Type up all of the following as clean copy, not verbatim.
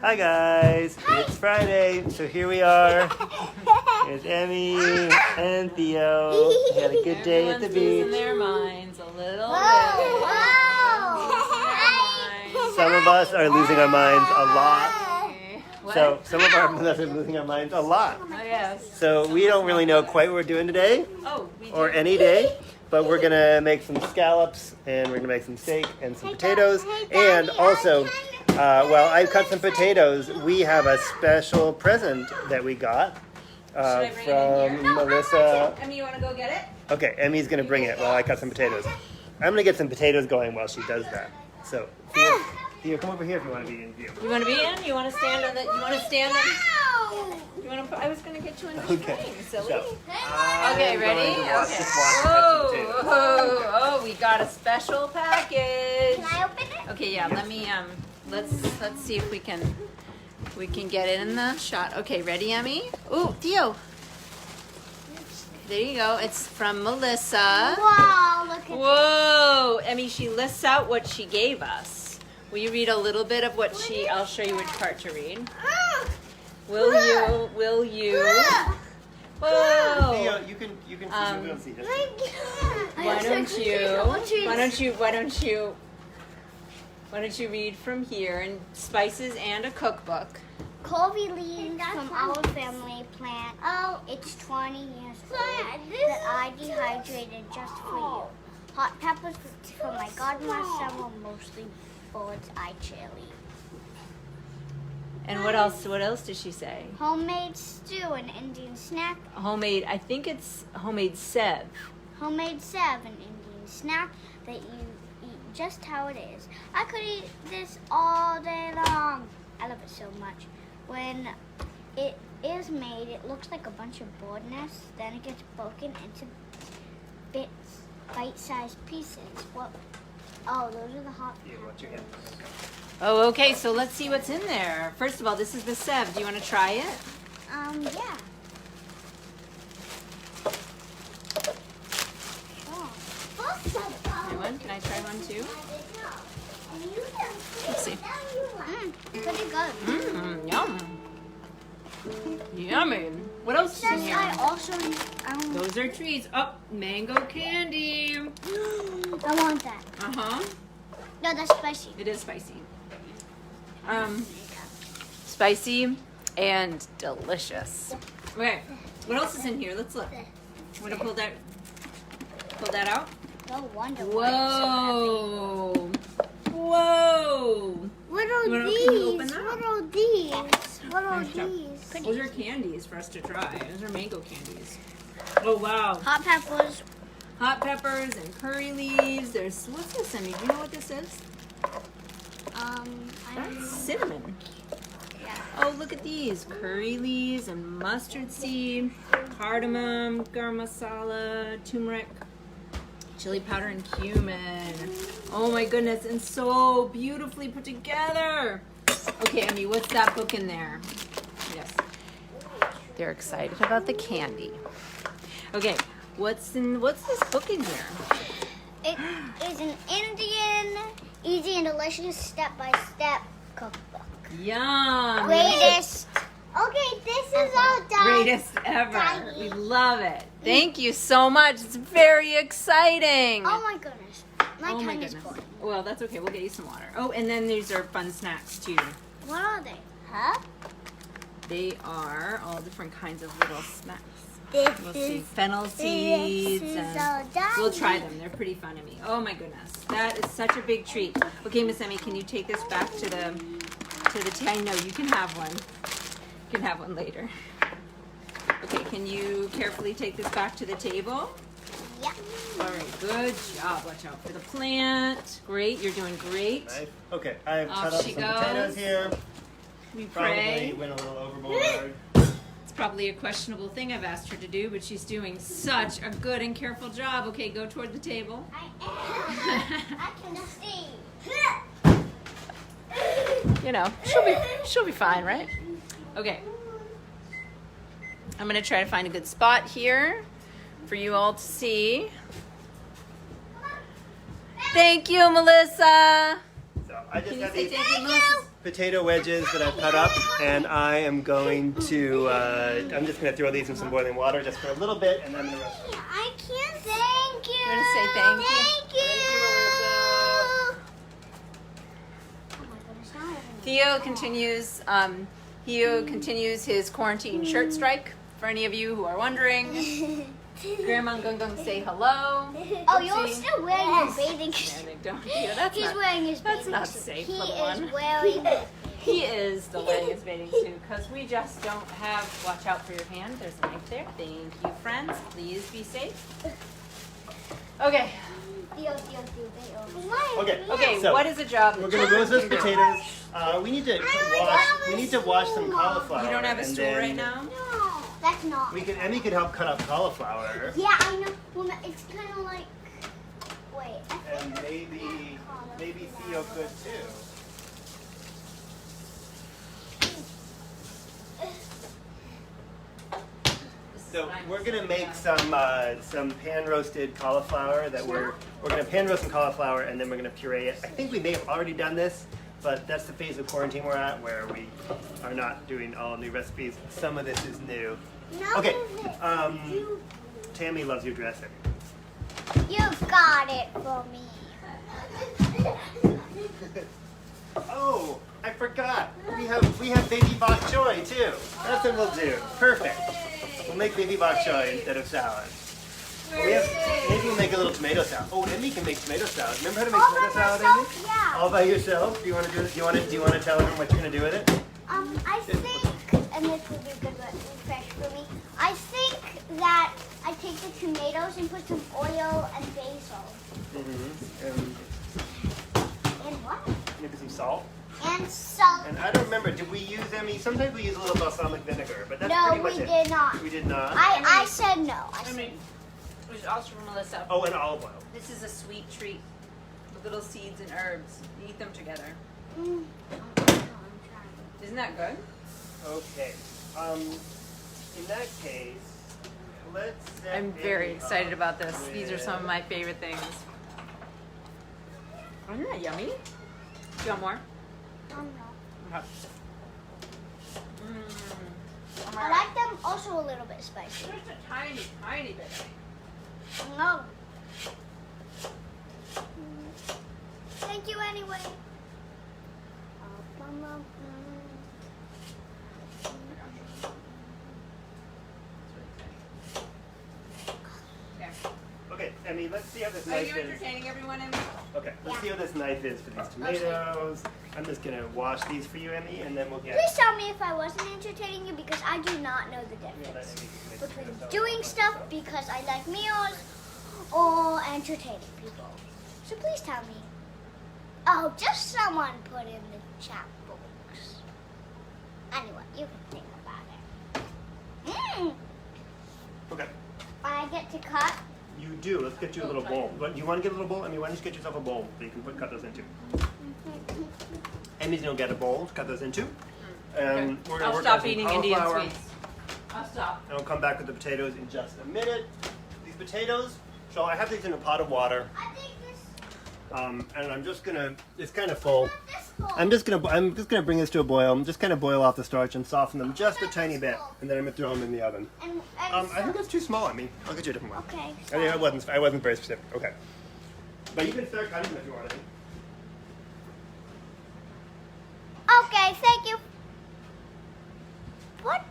Hi guys, it's Friday, so here we are. There's Emmy and Theo. They had a good day at the Everyone's beach. losing their minds a little bit. Some of us are losing our minds a lot. What? So some of us are losing our minds a lot. Oh, yes. So we don't really know quite what we're doing today Oh, we do. or any day, but we're gonna make some scallops and we're gonna make some steak and some potatoes. And also, while I cut some potatoes, we have a special present that we got Should I bring it in from here? Melissa. Emmy, you want to go get it? Okay, Emmy's gonna bring it while I cut some potatoes. I'm gonna get some potatoes going while she does that. So, Theo, come over here if you want to be in view. You want to be in? You want to stand on the? You want to stand on? You want to? I was going to get you in the Okay. frame, silly. So, Okay, ready? I'm going to Okay. just watch cut some Whoa, potatoes. oh, we got a special package. Can I open it? Okay, yeah. Let me let's see if we can get it in the shot. Okay, ready, Emmy? Ooh, Theo. There you go. It's from Melissa. Wow, look at Whoa, Emmy, she lists out what she gave us. Will you read a little bit of what I'll show you which part to read. Will you? Whoa. Theo, you can see. We don't see this. Why don't you read from here and spices and a cookbook. Kobe leaves from our family plant. Oh, it's 20 years old that I dehydrated just for you. Hot peppers from my godmother were mostly bird's eye chili. And what else does she say? Homemade stew, an Indian snack. Homemade, I think it's homemade sev. Homemade sev, an Indian snack that you eat just how it is. I could eat this all day long. I love it so much. When it is made, it looks like a bunch of bird nests. Then it gets broken into bite-sized pieces. What? Oh, those are the hot Yeah, watch your hand. Oh, okay, so let's see what's in there. First of all, this is the sev. Do you want to try it? Yeah. Try one? Can I try one too? Let's see. Pretty good. Yum. Yummy. What else is in Says here? I also, Those are treats. Oh, mango candy. I want that. Uh-huh. No, that's spicy. It is spicy. Spicy and delicious. Okay, what else is in here? Let's look. Want to pull that out? No wonder. Whoa. Whoa. What You are wanna these? open that? What are these? What are Nice job. these? Those are candies for us to try. Those are mango candies. Oh, wow. Hot peppers. Hot peppers and curry leaves. What's this, Emmy? Do you know what this is? That's cinnamon. Yeah. Oh, look at these. Curry leaves and mustard seed, cardamom, garam masala, turmeric, chili powder, and cumin. Oh my goodness, and so beautifully put together. Okay, Emmy, what's that book in there? Yes. They're excited about the candy. Okay, what's this book in here? It is an Indian, easy and delicious step-by-step cookbook. Yum. Greatest. Okay, this is all done. Greatest ever. We love it. Thank you so much. It's very exciting. Oh my goodness. My Oh my tongue is goodness. full. Well, that's okay. We'll get you some water. Oh, and then these are fun snacks too. What are they? Huh? They are all different kinds of little snacks. This We'll see fennel seeds. is And all done. we'll try them. They're pretty fun to me. Oh my goodness. That is such a big treat. Okay, Miss Emmy, can you take this back to the I know you can have one. You can have one later. Okay, can you carefully take this back to the table? Yep. All right, good job. Watch out for the plant. Great, you're doing great. Nice. Okay, I have Off cut up she some goes. potatoes here. We Probably pray. went a little overboard. It's probably a questionable thing I've asked her to do, but she's doing such a good and careful job. Okay, go toward the table. I am. I can see. You know, she'll be fine, right? Okay. I'm gonna try to find a good spot here for you all to see. Thank you, Melissa. So I just Can you got say these. thank you, Thank Melissa? you. potato wedges that I've cut up, and I am going to, I'm just going to throw these in some boiling water just for a little bit, and then the rest. I can't. Thank you. You're gonna say thank you? Thank you. Melissa. Oh my goodness, now I have Theo continues his quarantine shirt strike. For any of you who are wondering, Grandma and Gung Gung say hello. Oh, you're Oopsie. still wearing your bathing Yeah, suit. they don't. Yeah, that's He's not. wearing his That's bathing not suit. safe He for the is one. wearing. He is still wearing his bathing suit because we just don't have. Watch out for your hand. There's a knife there. Thank you, friends. Please be safe. Okay. Okay. Okay. So, what is a job? We're going to roast those potatoes. We need to wash some cauliflower. You don't have a and stool then right now. No, that's not. Emmy could help cut up cauliflower. Yeah, I know. Well, it's kind of like. Wait. I And think maybe Theo could too. So we're gonna make some pan roasted cauliflower that we're gonna pan roast some cauliflower and then we're gonna puree it. I think we may have already done this, but that's the phase of quarantine we're at where we are not doing all new recipes. Some of this is new. No, Okay. Tammy loves your dressing. You got it for me. Oh, I forgot. We have baby bok choy too. That's what we'll do. Perfect. We'll make baby bok choy instead of salad. Maybe we'll make a little tomato salad. Oh, Emmy can make tomato salad. Remember how to make All tomato by salad, myself? Emmy? Yeah. All by yourself? Do you want to do it? Do you want to tell everyone what you're gonna do with it? I think, and this will be a good refresh for me. I think that I take the tomatoes and put some oil and basil. Mm-hmm. And what? Maybe some salt. And salt. And I don't remember. Did we use Emmy? Sometimes we use a little balsamic vinegar, but that's No, pretty much we it. did not. We did not. I said no. I mean, there's also for Melissa. Oh, and olive oil. This is a sweet treat with little seeds and herbs. You eat them together. Mm. Isn't that good? Okay. In that case, let's set I'm very Emmy excited up about this. These are with- some of my favorite things. Isn't that yummy? Do you want more? Oh, no. Okay. I like them also a little bit spicy. Just a tiny, tiny bit. No. Thank you anyway. Okay. Okay, Emmy, let's see how this Are knife you is. entertaining everyone, Emmy? Okay, let's see how this knife is for these tomatoes. I'm just gonna wash these for you, Emmy, and then we'll get. Please tell me if I wasn't entertaining you because I do not know the We'll let difference Emmy make between tomato salad. doing stuff because I like meals or entertaining people. So please tell me. Oh, just someone put in the chat box. Anyway, you can think about it. Okay, I get to cut. you do. Let's get you a little bowl. Do you want to get a little bowl? Emmy, why don't you get yourself a bowl that you can cut those into? Emmy's gonna get a bowl to cut those into. And we're gonna I'll work stop on some eating Indian cauliflower. sweets. I'll stop. And I'll come back with the potatoes in just a minute. These potatoes, so I have these in a pot of water. I think this. And I'm just gonna. It's kind of full. This bowl. I'm just gonna bring this to a boil. I'm just gonna boil off the starch and soften them just a tiny bit, and then I'm gonna throw them in the oven. And I think that's too small. I mean, I'll get you a different one. Okay. I mean, I wasn't very specific. Okay, but you can start cutting them if you want to. Okay, thank you. What?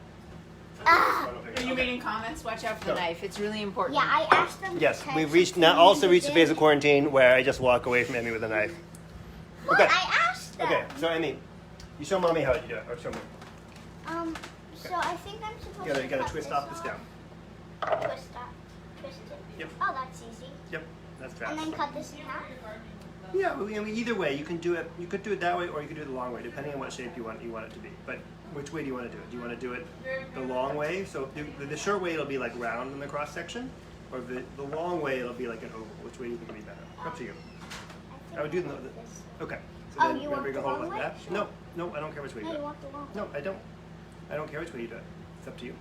Ah. Are you reading comments? Watch out for the No. knife. It's really important. Yeah, I asked them. Yes, to we've catch reached it now. and Also they reached the phase of didn't. quarantine where I just walk away from Emmy with a knife. What? Okay. I asked them. Okay, so Emmy, you show mommy how you do it, or show me. So I think I'm supposed You to gotta cut twist this off the stem. Twist it. Yep. Oh, that's easy. Yep, that's And fast. then cut this in half. Yeah, I mean, either way, you can do it. You could do it that way, or you could do it the long way, depending on what shape you want it to be. But which way do you want to do it? Do you want to do it the long way? So the short way it'll be like round in the cross section, or the long way it'll be like an oval. Which way do you think would be better? Up to you. I would do the. Okay. So Oh, then you you're want gonna bring a the hole long like way? that. Sure. No, I don't care which way you No, do you it. want the long. No, I don't. I don't care which way you do it. It's up to you.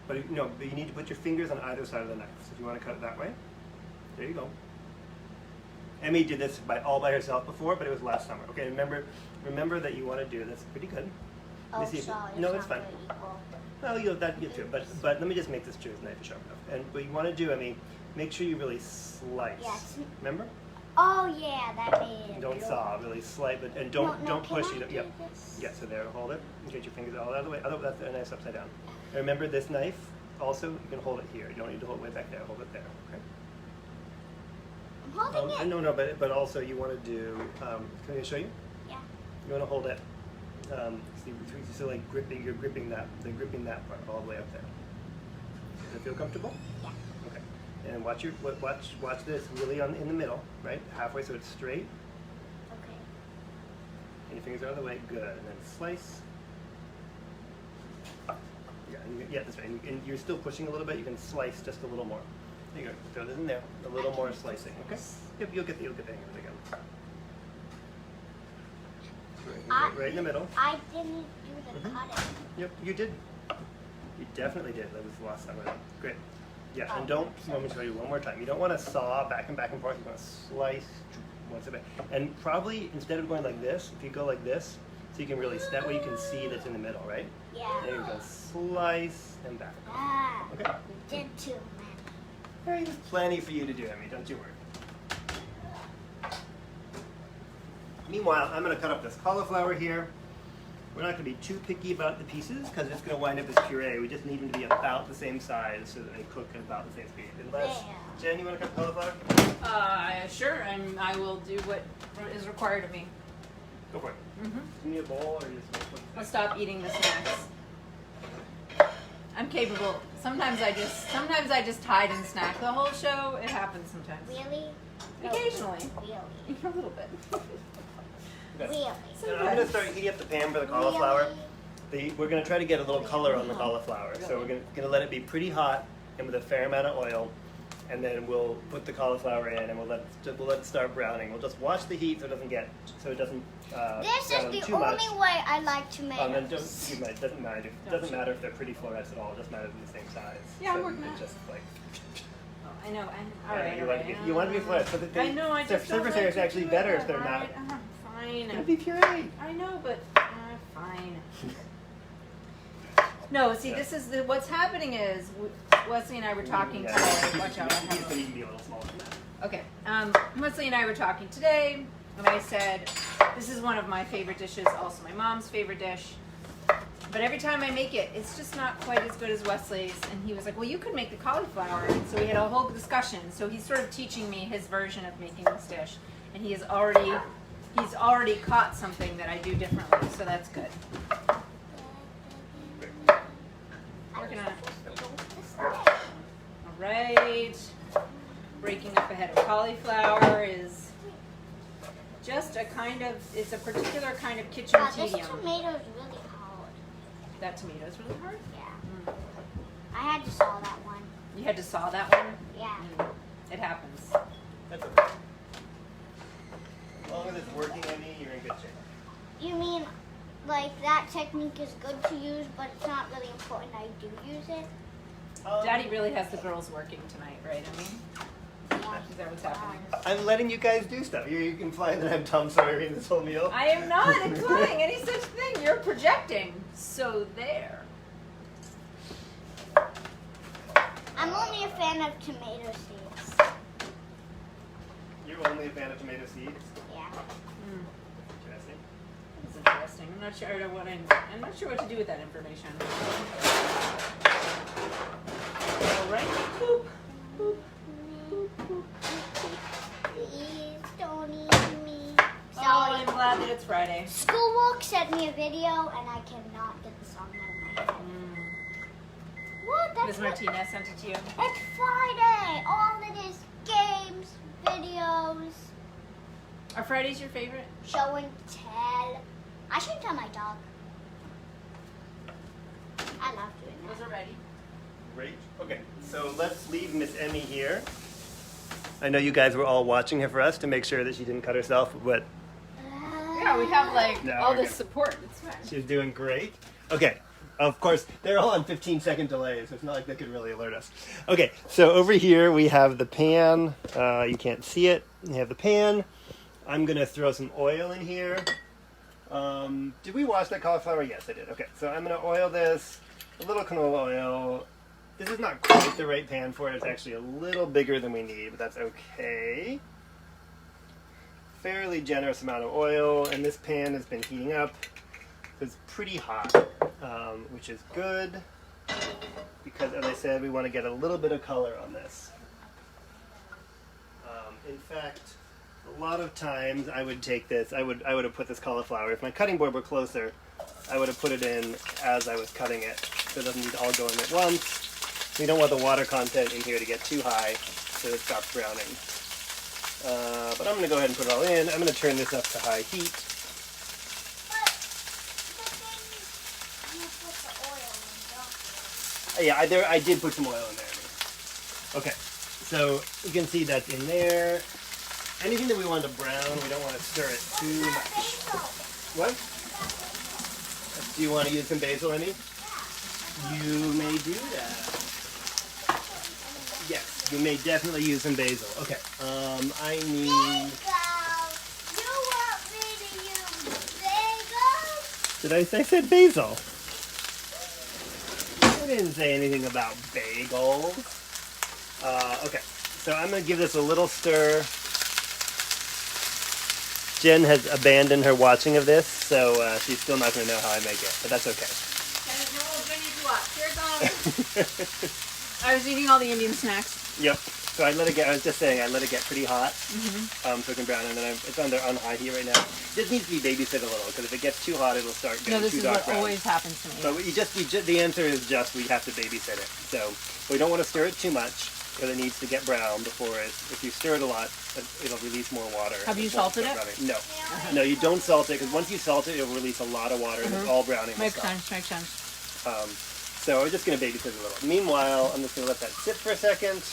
But but you need to put your fingers on either side of the knife. So if you want to cut it that way, there you go. Emmy did this all by herself before, but it was last summer. Okay, remember that you want to do this. Pretty good. Let me see sorry. no, it's not fine. really equal. Well, you'll get to it, but let me just make this choose knife sharp enough. And what you want to do, Emmy, make sure you really slice. Yes. Remember? Oh yeah, that made. Don't saw, really slice, but and don't push can I it. do Yep. this? Yeah. So there, hold it. And get your fingers all out of the way. Otherwise, that's a nice upside down. And remember this knife. Also, you can hold it here. You don't need to hold it way back there. Hold it there. Okay. I'm holding it. No, but also you want to do. Can I show you? Yeah. You want to hold it. So like you're gripping that part all the way up there. Does it feel comfortable? Yeah. Okay. And watch this really in the middle, right? Halfway so it's straight. Okay. And your fingers are on the way. Good. And then slice. Yeah, that's right. And you're still pushing a little bit. You can slice just a little more. There you go. Throw this in there. A little more slicing. Okay. Yep, you'll get the hang of it again. Right in the middle. I didn't do the cutting. Yep, you did. You definitely did. That was the last time. Great. Yeah, and let me show you one more time. You don't want to saw back and forth. You want to slice one step back. And probably instead of going like this, if you go like this, so you can really, that way you can see that's in the middle, right? Yeah. There you go. Slice and back. Ah, Okay. you did too, man. There's plenty for you to do, Emmy. Don't you worry. Meanwhile, I'm going to cut up this cauliflower here. We're not going to be too picky about the pieces because it's going to wind up as puree. We just need them to be about the same size so that they cook at about the same speed. Unless, Jen, you want to cut cauliflower? Sure, I will do what is required of me. Go for it. Mm-hmm. Give me a bowl or you just I'll stop eating the snacks. I'm capable. Sometimes I just hide and snack the whole show. It happens sometimes. Really? Occasionally. Really? A little bit. Okay. Really? And I'm going to start heating up the pan for the cauliflower. We're going to try to get a little color on the cauliflower. So we're going to let it be pretty hot and with a fair amount of oil. And then we'll put the cauliflower in and we'll let it start browning. We'll just watch the heat so it doesn't This brown is the too much. only way I like Then tomatoes. it doesn't matter. It doesn't matter if they're pretty florets at all. It just matters in the same size. Yeah, I'm so working on it's it. just like. I know. All right. You want to be florets, but I know. I just surface area is actually better if they're not. Fine. It's gonna be puree. I know, but fine. No, see, this is what's happening is Wesley and I were talking today. Watch out, I have It's gonna be a little smaller than that. Okay, Wesley and I were talking today, and I said, this is one of my favorite dishes, also my mom's favorite dish. But every time I make it, it's just not quite as good as Wesley's. And he was like, well, you could make the cauliflower. And so we had a whole discussion. So he's sort of teaching me his version of making this dish. And he's already caught something that I do differently, so that's good. Working on it. All right. Breaking up a head of cauliflower is just it's a particular kind of kitchen Wow, this tedium. tomato is really hard. That tomato's really hard? Yeah. I had to saw that one. You had to saw that one? Yeah. It happens. That's okay. As long as it's working, Emmy, you're in good shape. You mean like that technique is good to use, but it's not really important I do use it? Daddy really has the girls working tonight, right? I mean, Yeah. is that what's happening? I'm letting you guys do stuff. You can find that I'm Tom Sawyer eating this whole meal. I am not implying any such thing. You're projecting. So there. I'm only a fan of tomato seeds. You're only a fan of tomato seeds? Yeah. Interesting. That's interesting. I'm not sure what to do with that information. All right. Boop. Boop. Boop. Boop. Please don't eat me. Oh, Sorry. I'm glad that it's Friday. Schoolwork sent me a video and I cannot get the song out of my head. What? That's Ms. Martinez sent it to you. It's Friday. All it is games, videos, Are Fridays your favorite? show and tell. I should tell my dog. I love doing that. Those are ready. Great. Okay, so let's leave Miss Emmy here. I know you guys were all watching her for us to make sure that she didn't cut herself, but Yeah, we have like No, all we're this good. support. It's fine. she's doing great. Okay, Of course, they're all on 15-second delays, so it's not like they could really alert us. Okay, so over here we have the pan. You can't see it. We have the pan. I'm going to throw some oil in here. Did we wash that cauliflower? Yes, I did. Okay, so I'm going to oil this. A little canola oil. This is not quite the right pan for it. It's actually a little bigger than we need, but that's okay. Fairly generous amount of oil, and this pan has been heating up. It's pretty hot, which is good because, as I said, we want to get a little bit of color on this. In fact, a lot of times I would take this, I would have put this cauliflower, if my cutting board were closer, I would have put it in as I was cutting it, so it doesn't need to all go in at once. We don't want the water content in here to get too high, so it stops browning. But I'm going to go ahead and put it all in. I'm going to turn this up to high heat. Yeah, I did put some oil in there. Okay, so you can see that's in there. Anything that we want to brown, we don't want to stir it too much. What? Do you want to use some basil, Emmy? You may do that. Yes, you may definitely use some basil. Okay, I need... You want me to use bagels? Did I say I said basil? I didn't say anything about bagels. Okay, so I'm going to give this a little stir. Jen has abandoned her watching of this, so she's still not going to know how I make it, but that's okay. I was eating all the Indian snacks. Yep. So I let it get. I was just saying I let it get pretty hot, so it can brown, and then it's under on high heat right now. This needs to be babysit a little because if it gets too hot, it'll start getting this too is dark what brown. always happens to me. But the answer is just we have to babysit it. So we don't want to stir it too much because it needs to get brown before it. If you stir it a lot, it'll release more water. Have you salted it? No, no, you don't salt it because once you salt it, it'll release a lot of water and it's all browning. Makes sense. So we're just going to babysit it a little. Meanwhile, I'm just going to let that sit for a second.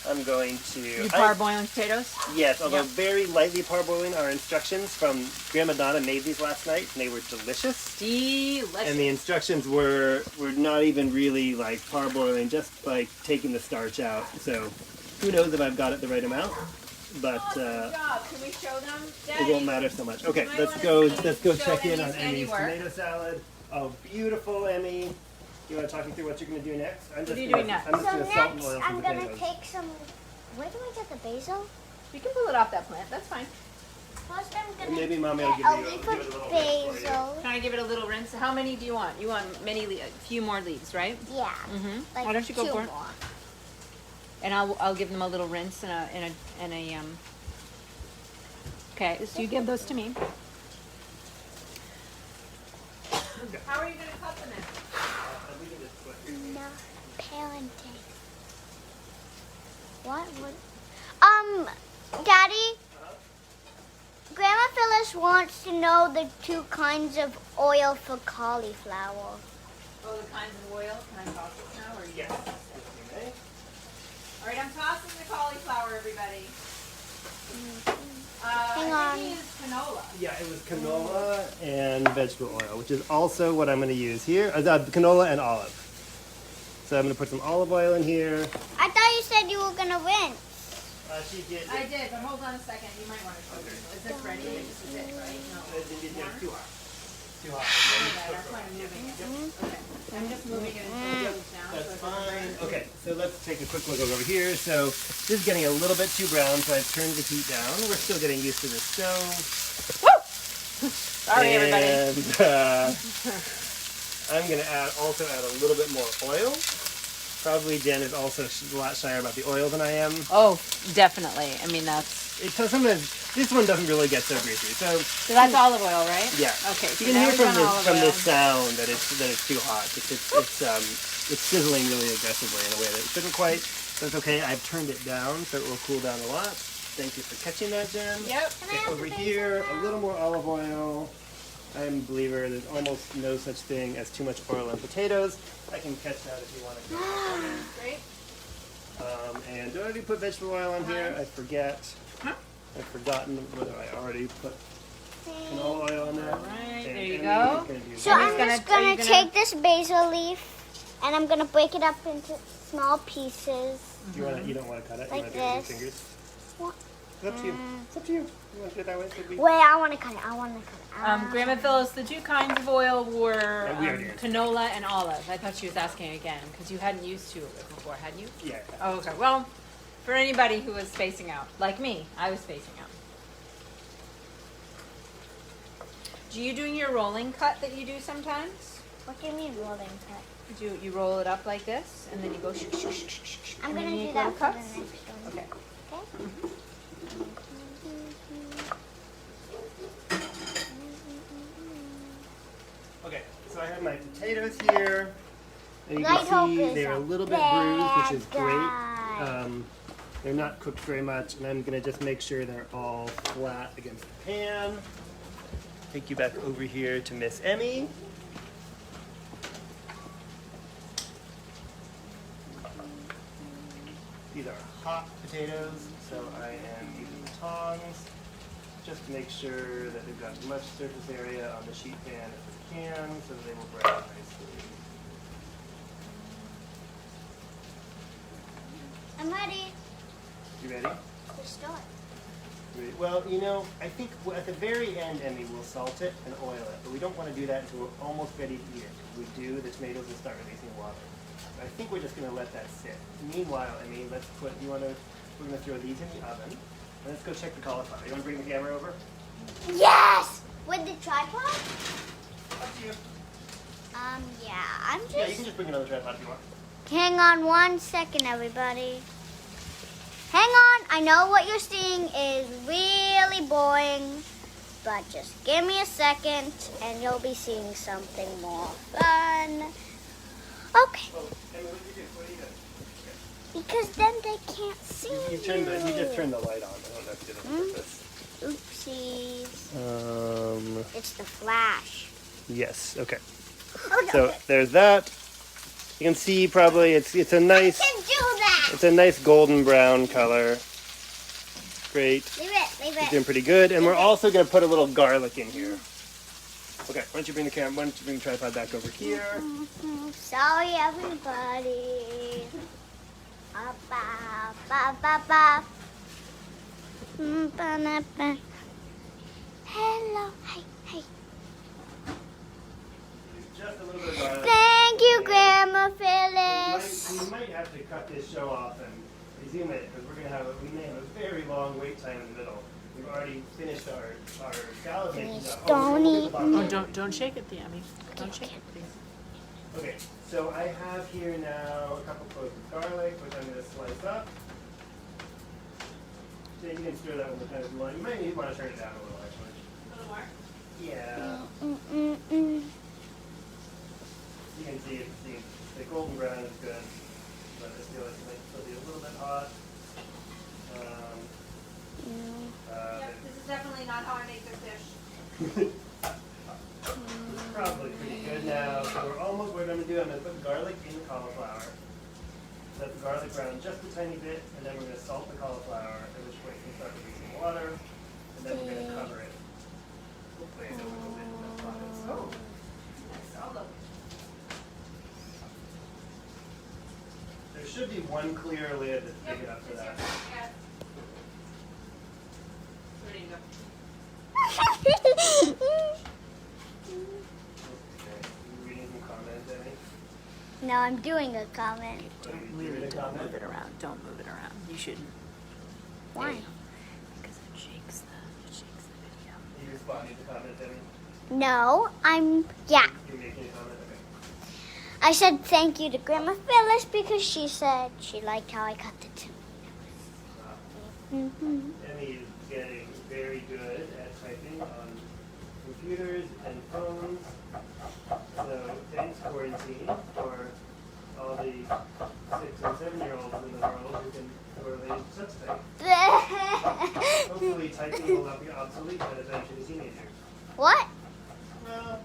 I'm going to... You parboiling potatoes? Yes, although very lightly parboiling. Our instructions from Grandma Donna made these last night, and they were delicious. Delicious. And the instructions were not even really like parboiling, just like taking the starch out. So who knows if I've got it the right amount, but Good job. Can we show them, it won't matter so much. Okay, let's go check in on Emmy's tomato salad. Oh, beautiful, Emmy. You want to talk me through what you're going to do next? What are you doing next? I'm just going to salt and oil some I'm going to potatoes. take some... Where do I get the basil? You can pull it off that plant. That's fine. First I'm going to Maybe Mommy will give get a you leaf give it a little of rinse for you. basil. Can I give it a little rinse? How many do you want? You want a few more leaves, right? Yeah. Mm-hmm. Why don't you go for it? More. And I'll give them a little rinse and a Okay, so you give those to me. How are you going to cut them in? No, parenting. What would... Daddy? Grandma Phyllis wants to know the 2 kinds of oil for cauliflower. Oh, the kinds of oil. Can I toss it now? Or Yes. All right, I'm tossing the cauliflower, everybody. Hang I on. think he used canola. Yeah, it was canola and vegetable oil, which is also what I'm going to use here. Canola and olive. So I'm going to put some olive oil in here. I thought you said you were going to rinse. She did. I did, but hold on a second. You might want to show me. Is this ready? This is it, right? No. Too hot. Too hot. That's why I'm moving it. Okay. I'm just moving it until it goes down. That's so it doesn't fine. burn. Okay, so let's take a quick look over here. So this is getting a little bit too brown, so I've turned the heat down. We're still getting used to the stove. Woo! Sorry, everybody. And I'm going to also add a little bit more oil. Probably Jen is also a lot shyer about the oil than I am. Oh, definitely. I mean, that's... Sometimes this one doesn't really get so greasy. So that's olive oil, right? yeah. Okay. So You can now hear we've done from olive the oil. sound that it's too hot. It's sizzling really aggressively in a way that it shouldn't quite. That's okay. I've turned it down so it will cool down a lot. Thank you for catching that, Jen. Yep. Okay, over here, a little more olive oil. I'm a believer there's almost no such thing as too much oil on potatoes. I can catch that if you want to. Great. And do I already put vegetable oil on here? I forget. Huh? I've forgotten whether I already put canola oil on there. All right. And There you go. So I'm just gonna take this basil leaf and I'm gonna break it up into small pieces. You don't want to cut it? Like you want to do it with this. your fingers? What? It's up to you. It's up to you. You want to do it that way? Could be. Wait, I want to cut it. Grandma Phyllis, the two kinds of oil were we already answered. canola and olive. I thought she was asking again because you hadn't used two of it before, had you? Yeah. Oh, okay. Well, for anybody who was spacing out, like me, I was spacing out. Do you do your rolling cut that you do sometimes? What do you mean rolling cut? You roll it up like this, and then you go shh, shh, shh, shh, shh, I'm and then gonna you do go to that for the cuts? next one. Okay. Okay? Okay, so I have my potatoes here. And you Light can see hope is they're a a little bit bruised, which is bad great. guy. They're not cooked very much, and I'm gonna just make sure they're all flat against the pan. Take you back over here to Miss Emmy. These are hot potatoes, so I am using tongs just to make sure that they've got as much surface area on the sheet pan as we can so that they will brown nicely. I'm ready You ready? to start. Great. Well, you know, I think at the very end, Emmy, we'll salt it and oil it, but we don't want to do that until we're almost ready to eat it. If we do, the tomatoes will start releasing water. I think we're just going to let that sit. Meanwhile, Emmy, we're going to throw these in the oven. And let's go check the cauliflower. You want to bring the camera over? Yes! With the tripod? Up to you. Yeah, I'm Yeah, you just... can just bring another tripod if you want. Hang on 1 second, everybody. Hang on. I know what you're seeing is really boring, but just give me a second and you'll be seeing something more fun. Okay, Oh, Emmy, what did you do? What are you doing? because then they can't see You just turned the light on. I don't know if you did it on purpose. Oopsies. It's the flash. Yes, okay. Oh, no. So there's that. You can see probably it's a nice... I can do that. It's a nice golden brown color. Great. Leave You're it. doing pretty good. And we're also going to put a little garlic in here. Okay, why don't you bring the tripod back over here? Sorry, everybody. Ba, ba, ba, ba, ba. Ba, na, ba. Hello. Hey. Just a little bit of garlic. Thank you, Grandma Phyllis. We might have to cut this show off and resume it because we may have a very long wait time in the middle. We've already finished our salad making stuff. Don't eat Oh, don't shake it, Emmy. Don't shake it, please. Okay, so I have here now a couple cloves of garlic, which I'm going to slice up. So you can stir that one kind of more. You might need want to turn it down a little, actually. A little more? Yeah. You can see the golden brown is good, but I feel like it might still be a little bit hot. This is definitely not how I make this dish. It's probably pretty good now. So what I'm going to do, I'm going to put garlic in the cauliflower. Let the garlic brown just a tiny bit, and then we're going to salt the cauliflower, at which point we start releasing water, and then we're going to cover it. Hopefully I know where the lid is. That's fine. Oh, Yes, I'll look. there should be one clear lid that's big enough for that. There you go. Okay, you reading some comments, Emmy? No, I'm doing a comment. Really Don't move it around. Don't move it around. You shouldn't. Why? Because it shakes the video. Are you responding to comments, Emmy? No, yeah. You're making a comment? Okay. I said thank you to Grandma Phyllis because she said she liked how I cut the tomatoes. Emmy is getting very good at typing on computers and phones. So thanks, quarantine, for all the 6 and 7-year-olds in the world who are related to such things. Hopefully typing will not be obsolete by the time she's a teenager. What? Well,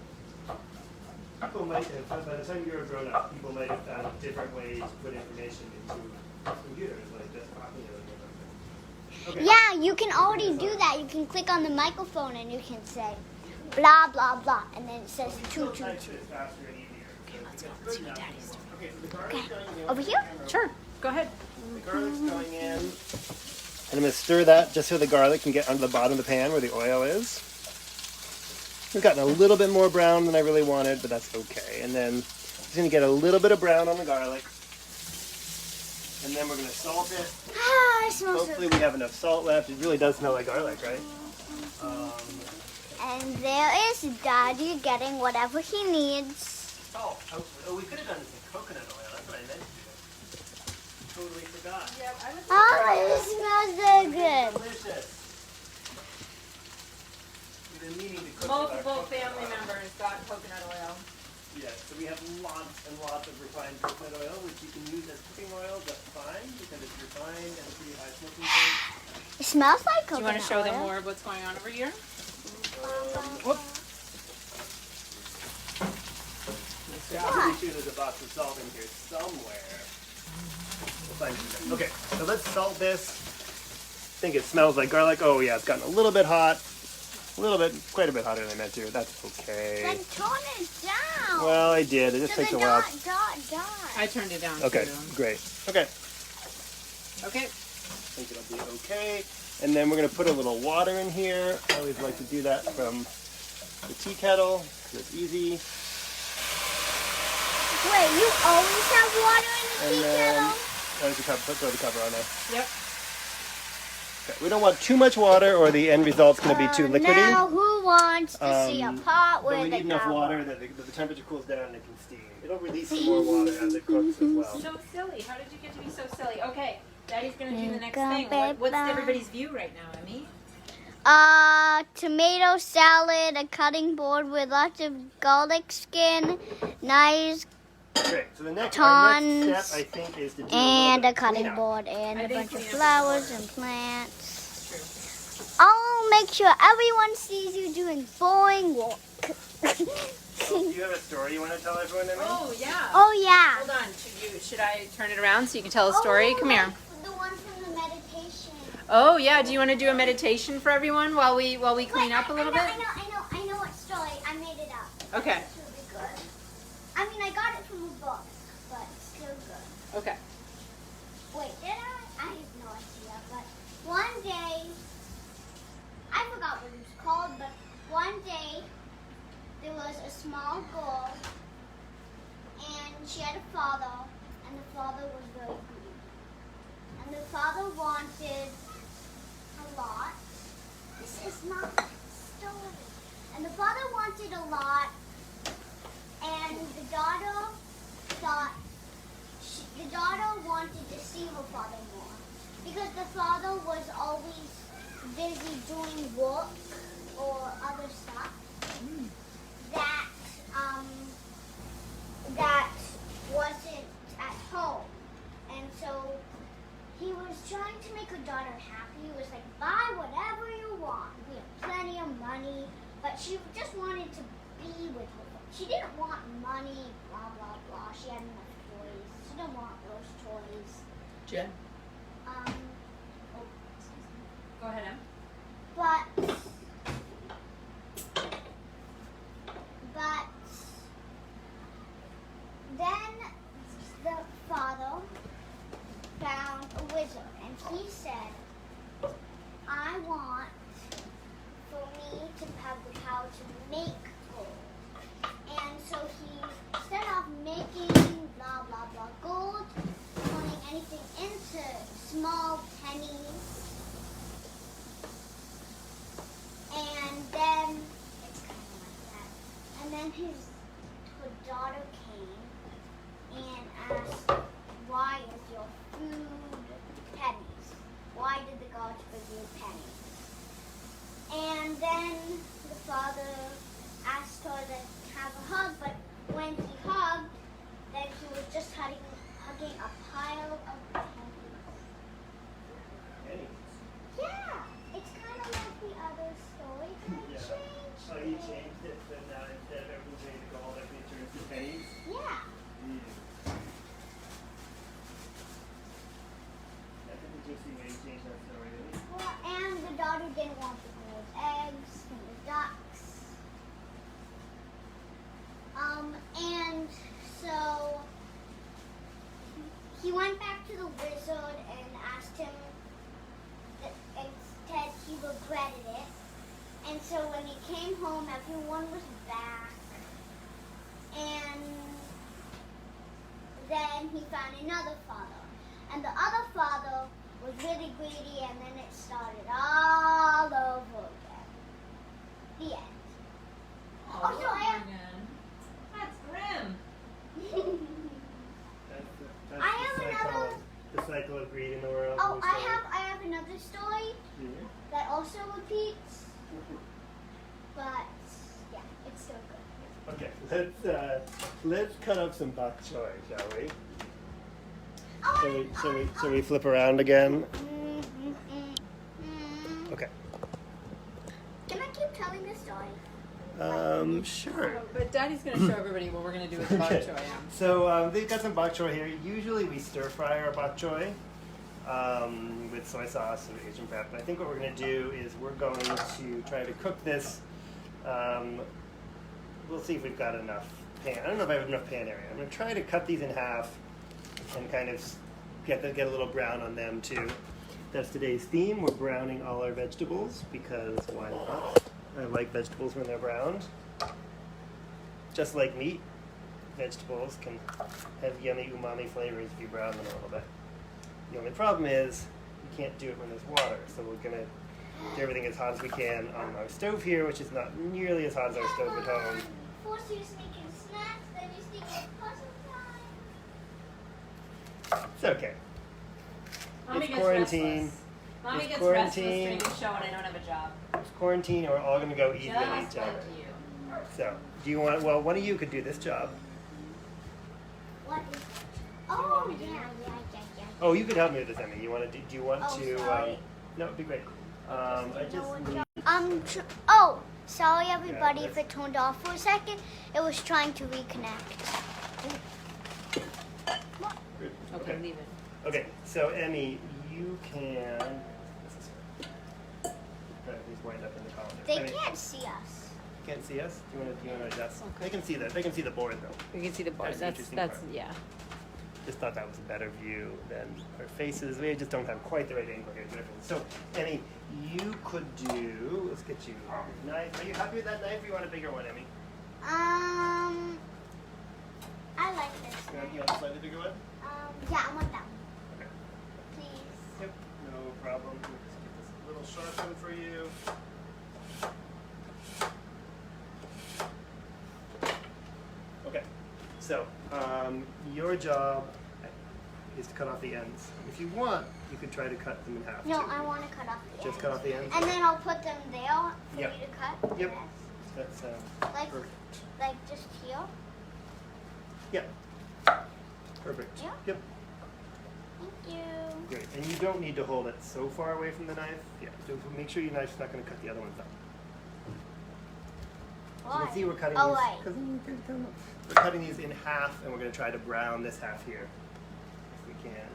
people might have, by the time you're a grown up, people might have found different ways to put information into computers, like just talking to them or something. Okay. Yeah, you can already do that. You can click on the microphone and you can say, blah, blah, blah. And then it says choo, choo, Sometimes choo. it's faster and easier. Okay, let's go. Let's see what Daddy's doing. Okay, so the garlic's going in. Over here? Sure. Go ahead. The garlic's going in. And I'm going to stir that just so the garlic can get under the bottom of the pan where the oil is. It's gotten a little bit more brown than I really wanted, but that's okay. And then just going to get a little bit of brown on the garlic. And then we're going to salt it. Ah, it smells so Hopefully we have enough salt left. It really does smell like garlic, right? And there is Daddy getting whatever he needs. Salt. Oh, we could have done this in coconut oil. That's what I meant to do. Totally forgot. Oh, it smells so good. Delicious. We've been meaning to cook with our Multiple coconut family oil. members got coconut oil. Yes, so we have lots and lots of refined coconut oil, which you can use as cooking oil just fine because it's refined and pretty high smoking point. It smells like Do coconut you want to show them oil. more of what's going on over here? Whoop. Nice I'm pretty sure there's a box of salt in here somewhere. We'll find it. Okay, so let's salt this. I think it smells like garlic. Oh yeah, it's gotten a little bit hot. A little bit, quite a bit hotter than I meant to. That's okay. Then tone it down. Well, I did. It just So takes the a while. dot. I turned it down. Okay, too. great. Okay, Okay. I think it'll be okay. And then we're going to put a little water in here. I always like to do that from the tea kettle, so it's easy. Wait, you always have water in the And tea then, kettle? throw the cover on there. Yep. Okay, we don't want too much water or the end result's going to be too liquidy. Now, who wants to see a pot But we with need a enough cover? water that the temperature cools down and it can steam. It'll release some more water as it cooks as well. So silly. How did you get to be so silly? Okay. Daddy's going to do the next Go, thing. What's baby. everybody's view right now, Emmy? Tomato salad, a cutting board with lots of garlic skin, knives, Great. So the our next Tons step, I think, is to do and a a cutting cleanup. board and I a think bunch of cleanup is flowers important. and plants. True. I'll make sure everyone sees you doing boring work. Oh, do you have a story you want to tell everyone, Emmy? Oh, yeah. Oh, yeah. Hold on. Should I turn it around so you can tell a story? Come here. The one from the meditation. Oh, yeah. Do you want to do a meditation for everyone while we clean up a little bit? I know what story. I made it up. Okay. It's really good. I mean, I got it from a book, but it's still good. Okay. Wait, did I? I have no idea. But one day, I forgot what it was called, but one day there was a small girl, and she had a father, and the father was very greedy. And the father wanted a lot. This is not a story. And the father wanted a lot, and the daughter thought the daughter wanted to see her father more because the father was always busy doing work or other stuff that wasn't at home. And so he was trying to make her daughter happy. He was like, buy whatever you want. We have plenty of money. But she just wanted to be with her. She didn't want money, blah, blah, blah. She had enough toys. She didn't want those toys. Jen. Um, Go ahead, Em. but then the father found a wizard, and he said, I want for me to have the power to make gold. And so he set off making blah, blah, blah gold, turning anything into small pennies. And then, it's kind of like that. And then her daughter came and asked, why is your food pennies? Why did the gods give you pennies? And then the father asked her to have a hug, but when he hugged, then he was just hugging a pile of pennies. Yeah, it's kind of like the other story. Kind of changed. So he changed it, so now instead of everything being went back to the wizard and asked him that instead he regretted it. And so when he came home, everyone was back. And then he found another father. And the other father was really greedy, and then it started all over again. The end. Oh, so I That's grim. That's I have another. The cycle of greed in the world. Oh, I have another story that also repeats, but yeah, it's still good. Okay, let's cut up some bok choy, shall we? Oh, Shall we flip around again? Okay. Can I keep telling this story? Sure. But Daddy's going to show everybody what we're going to do with the bok choy. Yeah. So they've got some bok choy here. Usually we stir fry our bok choy with soy sauce and Asian pep. I think what we're going to do is we're going to try to cook this. We'll see if we've got enough pan. I don't know if I have enough pan area. I'm going to try to cut these in half and kind of get a little brown on them too. That's today's theme. We're browning all our vegetables because why not? I like vegetables when they're browned. Just like meat, vegetables can have yummy umami flavors if you brown them a little bit. The only problem is you can't do it when there's water, so we're going to do everything as hot as we can on our stove here, which is not nearly as hot as our stove at home. Force you to sneak in snacks, then you sneak in puzzle time. It's okay. Mommy It's gets quarantine. restless. Mommy It's gets quarantine. restless during the show and I don't have a job. It's quarantine, and we're all going to go eat with Just each other. like you. So, do you want? Well, one of you could do this job. What is? want Oh me to do yeah. Oh, you could help me with this, Emmy. You want to? Do you want Oh, to? sorry. No, it'd be great. I just need. Oh, sorry everybody Yeah, if it turned off for a second. It was trying to reconnect. Okay, leave it. Okay, so Emmy, you can. These wind up in the column. They Emmy, can't see us. can't see us. Do you want to adjust? Okay. They can see that. They can see the board though. We can see the board. That's the That's interesting part. yeah. Just thought that was a better view than our faces. We just don't have quite the right angle here. So, Emmy, you could do. Let's get you a knife. Are you happy with that knife, or you want a bigger one, Emmy? I like this. You want a slightly bigger one? Yeah, I want that one. Okay. Please. Yep. No problem. We'll just get this little sharp one for you. Okay. So, your job is to cut off the ends. If you want, you could try to cut them in half. No, too. I want to cut off the Just ends. cut off the ends? And then I'll put them there for Yep. you to cut. Yep. Yes. That's Like, perfect. like just here. Yep. Perfect. Yeah. Yep. Thank you. Great. And you don't need to hold it so far away from the knife. Yeah. So make sure your knife's not going to cut the other ones up. So you Why? can see we're cutting Oh, these. wait. 'Cause we're cutting these in half, and we're going to try to brown this half here, if we can.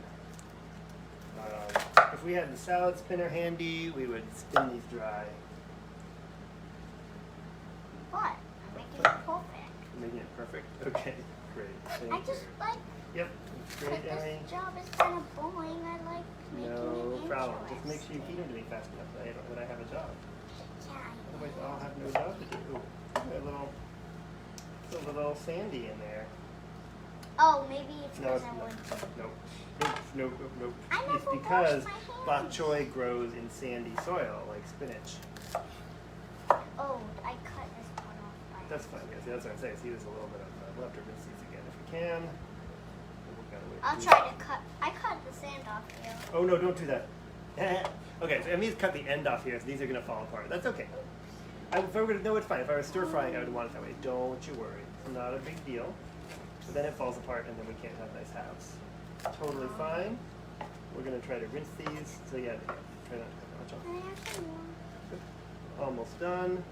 If we had the salad spinner handy, we would spin these dry. What? I'm making it perfect. Making it perfect. Okay. Great. Thank I just you. like, Yep. Great, but Emmy. this job is kind of boring. I like making No it problem. Just make interesting. sure you feed them to me fast enough that I have a job. Yeah, Otherwise, I'll have no job to do. Ooh, a little sandy in there. Oh, maybe it's No, because it's I not. want to. Nope. Nope. I It's never because washed my bok hands. choy grows in sandy soil, like spinach. Oh, I cut this part off. by That's fine. Yeah, see, that's what I'm saying. See, there's a little bit of. We'll have to rinse these again if we can. We've gotta wait. I'll try to cut. I cut the sand off here. Oh no! Don't do that. Okay, so Emmy's cut the end off here, so these are gonna fall apart. That's okay. If I were to, no, it's fine. If I were stir frying, I would want it that way. Don't you worry. It's not a big deal. But then it falls apart, and then we can't have nice halves. Totally fine. We're gonna try to rinse these. So yeah, try not to cut much off. I have some more. Almost done.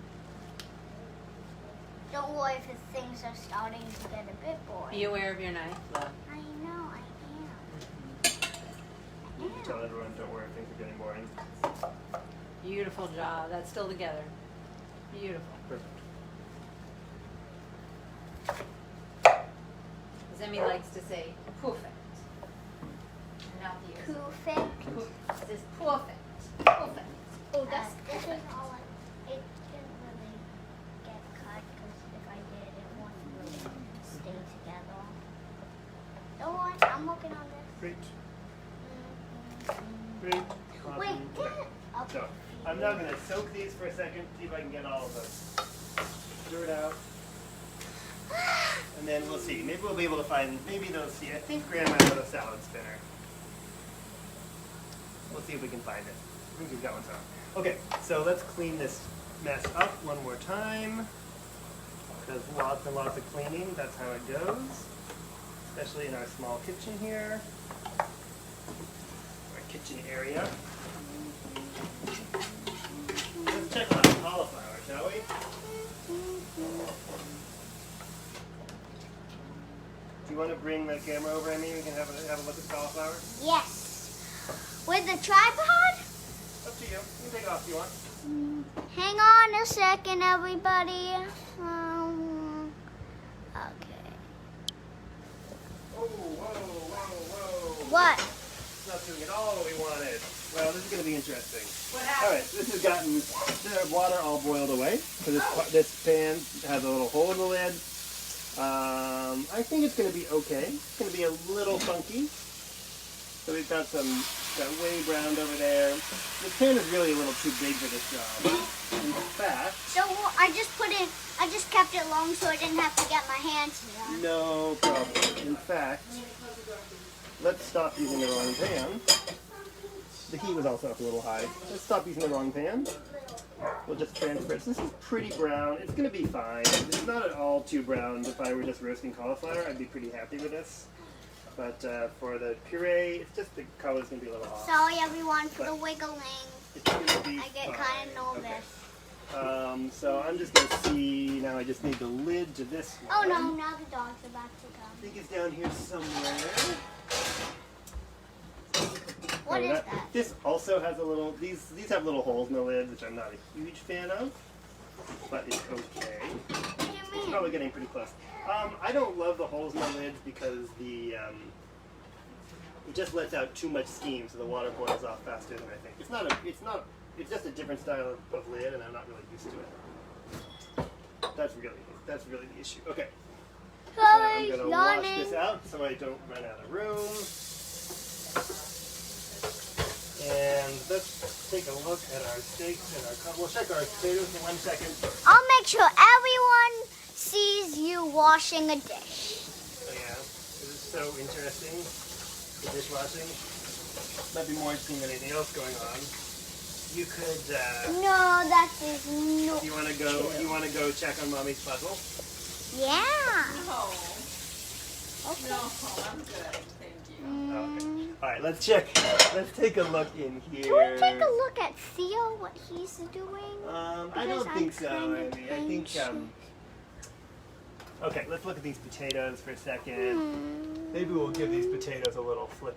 Don't worry if the things are starting to get a bit boring. Be aware of your knife, love. I know, I am. You can tell everyone, don't worry, things are getting boring. Beautiful job. That's still together. Beautiful. Perfect. As Emmy likes to say, perfect. perfect. This is perfect. Perfect. Oh, that's This is all it didn't really get cut because if I did, it wouldn't really stay together. Don't worry, I'm working on this. Great. Great. Awesome. Wait, get it. Okay. So, I'm now going to soak these for a second, see if I can get all of the dirt out. And then we'll see. Maybe we'll be able to find, maybe they'll see. I think Grandma has a salad spinner. We'll see if we can find it. I think we've got one somewhere. Okay, so let's clean this mess up one more time. There's lots and lots of cleaning. That's how it goes. Especially in our small kitchen here. Our kitchen area. Let's check on the cauliflower, shall we? Do you want to bring the camera over, Emmy? We can have a look at the cauliflower? Yes. With the tripod? Up to you. You can take it off if you want. Hang on a second, everybody. Okay. Oh, whoa, whoa, whoa. What? It's not doing at all what we wanted. Well, this is going to be interesting. What All right, this has gotten the water all boiled away. So this pan has a little hole in the lid. I think it's going to be okay. It's going to be a little funky. So we've got whey browned over there. The pan is really a little too big for this job. In fact, So I just kept it long so I didn't have to get my hands in it. no problem. In fact, let's stop using the wrong pan. The heat was also up a little high. Let's stop using the wrong pan. We'll just transfer it. So this is pretty brown. It's going to be fine. It's not at all too brown. If I were just roasting cauliflower, I'd be pretty happy with this. But for the puree, it's just the color's going to be a little off. Sorry, everyone, for the wiggling. It's going to be I get fine. kind of nervous. Okay. So I'm just going to see. Now I just need the lid to this Oh one. no, now the dog's about to I come. think it's down here somewhere. What is that? This also has a little, these have little holes in the lid, which I'm not a huge fan of, but it's okay. What do you It's mean? probably getting pretty close. I don't love the holes in the lids because it just lets out too much steam, so the water boils off faster than I think. It's just a different style of lid, and I'm not really used to it. That's really the issue. Okay. So I'm Sorry, gonna wash yawning. this out so I don't run out of room. And let's take a look at our steaks and we'll check our potatoes in 1 second. I'll make sure everyone sees you washing a dish. So yeah, this is so interesting. The dishwashing might be more interesting than anything else going on. You could. No, that is no. You want to go? You want to go check on Mommy's puzzle? Yeah. No. Okay. No, I'm good. Thank you. Okay. All right, let's check. Let's take a look in here. Can we take a look at Theo, what he's doing? I don't think so. I mean, I think. Okay, let's look at these potatoes for a second. Maybe we'll give these potatoes a little flip.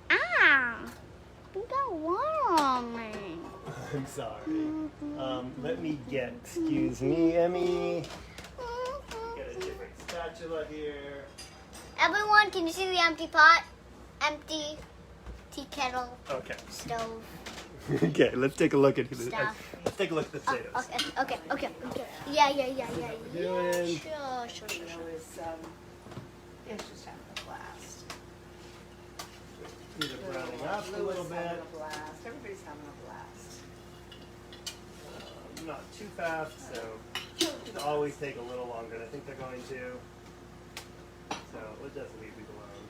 Ah, you got one on me. I'm sorry. Let me get. Excuse me, Emmy. Get a different spatula here. Everyone, can you see the empty pot? Empty tea kettle, Okay. stove. Okay, let's take a look at this. Stuff. Let's take a look at the potatoes. Okay. Yeah. Doing. Sure. It's just having a blast. These are browning up a little bit. Having a blast. Everybody's having a blast. Not too fast, so they always take a little longer than I think they're going to. So we'll just leave these alone.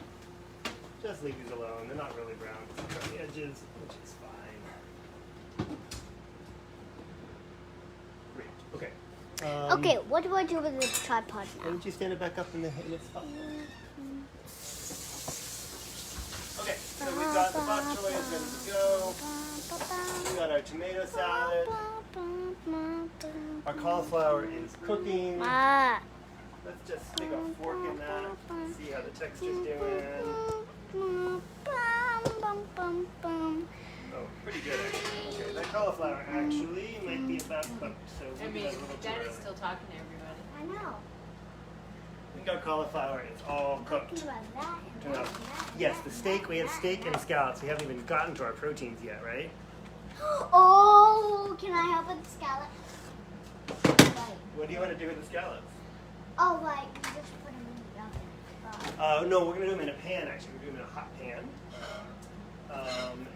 Just leave these alone. They're not really brown. Just on the edges, which is fine. Great. Okay. Okay, what do I do with the tripod Why now? don't you stand it back up in its spot? Okay, so we've got the bok choy is ready to go. We got our tomato salad. Our cauliflower is cooking. Ah. Let's just stick a fork in that and see how the texture's doing. Oh, pretty good actually. Okay, that cauliflower actually might be about cooked, so I we'll mean, do that a little too Daddy's early. still talking to everybody. I know. We cooked our cauliflower. It's all cooked. Turn that and Turn it that off. and that. Yes, the steak. We have steak and scallops. We haven't even gotten to our proteins yet, right? Oh, can I help with the scallops? Like, What do you want to do with the scallops? oh, like just put them in the oven. No, we're gonna do them in a pan. Actually, we're doing them in a hot pan.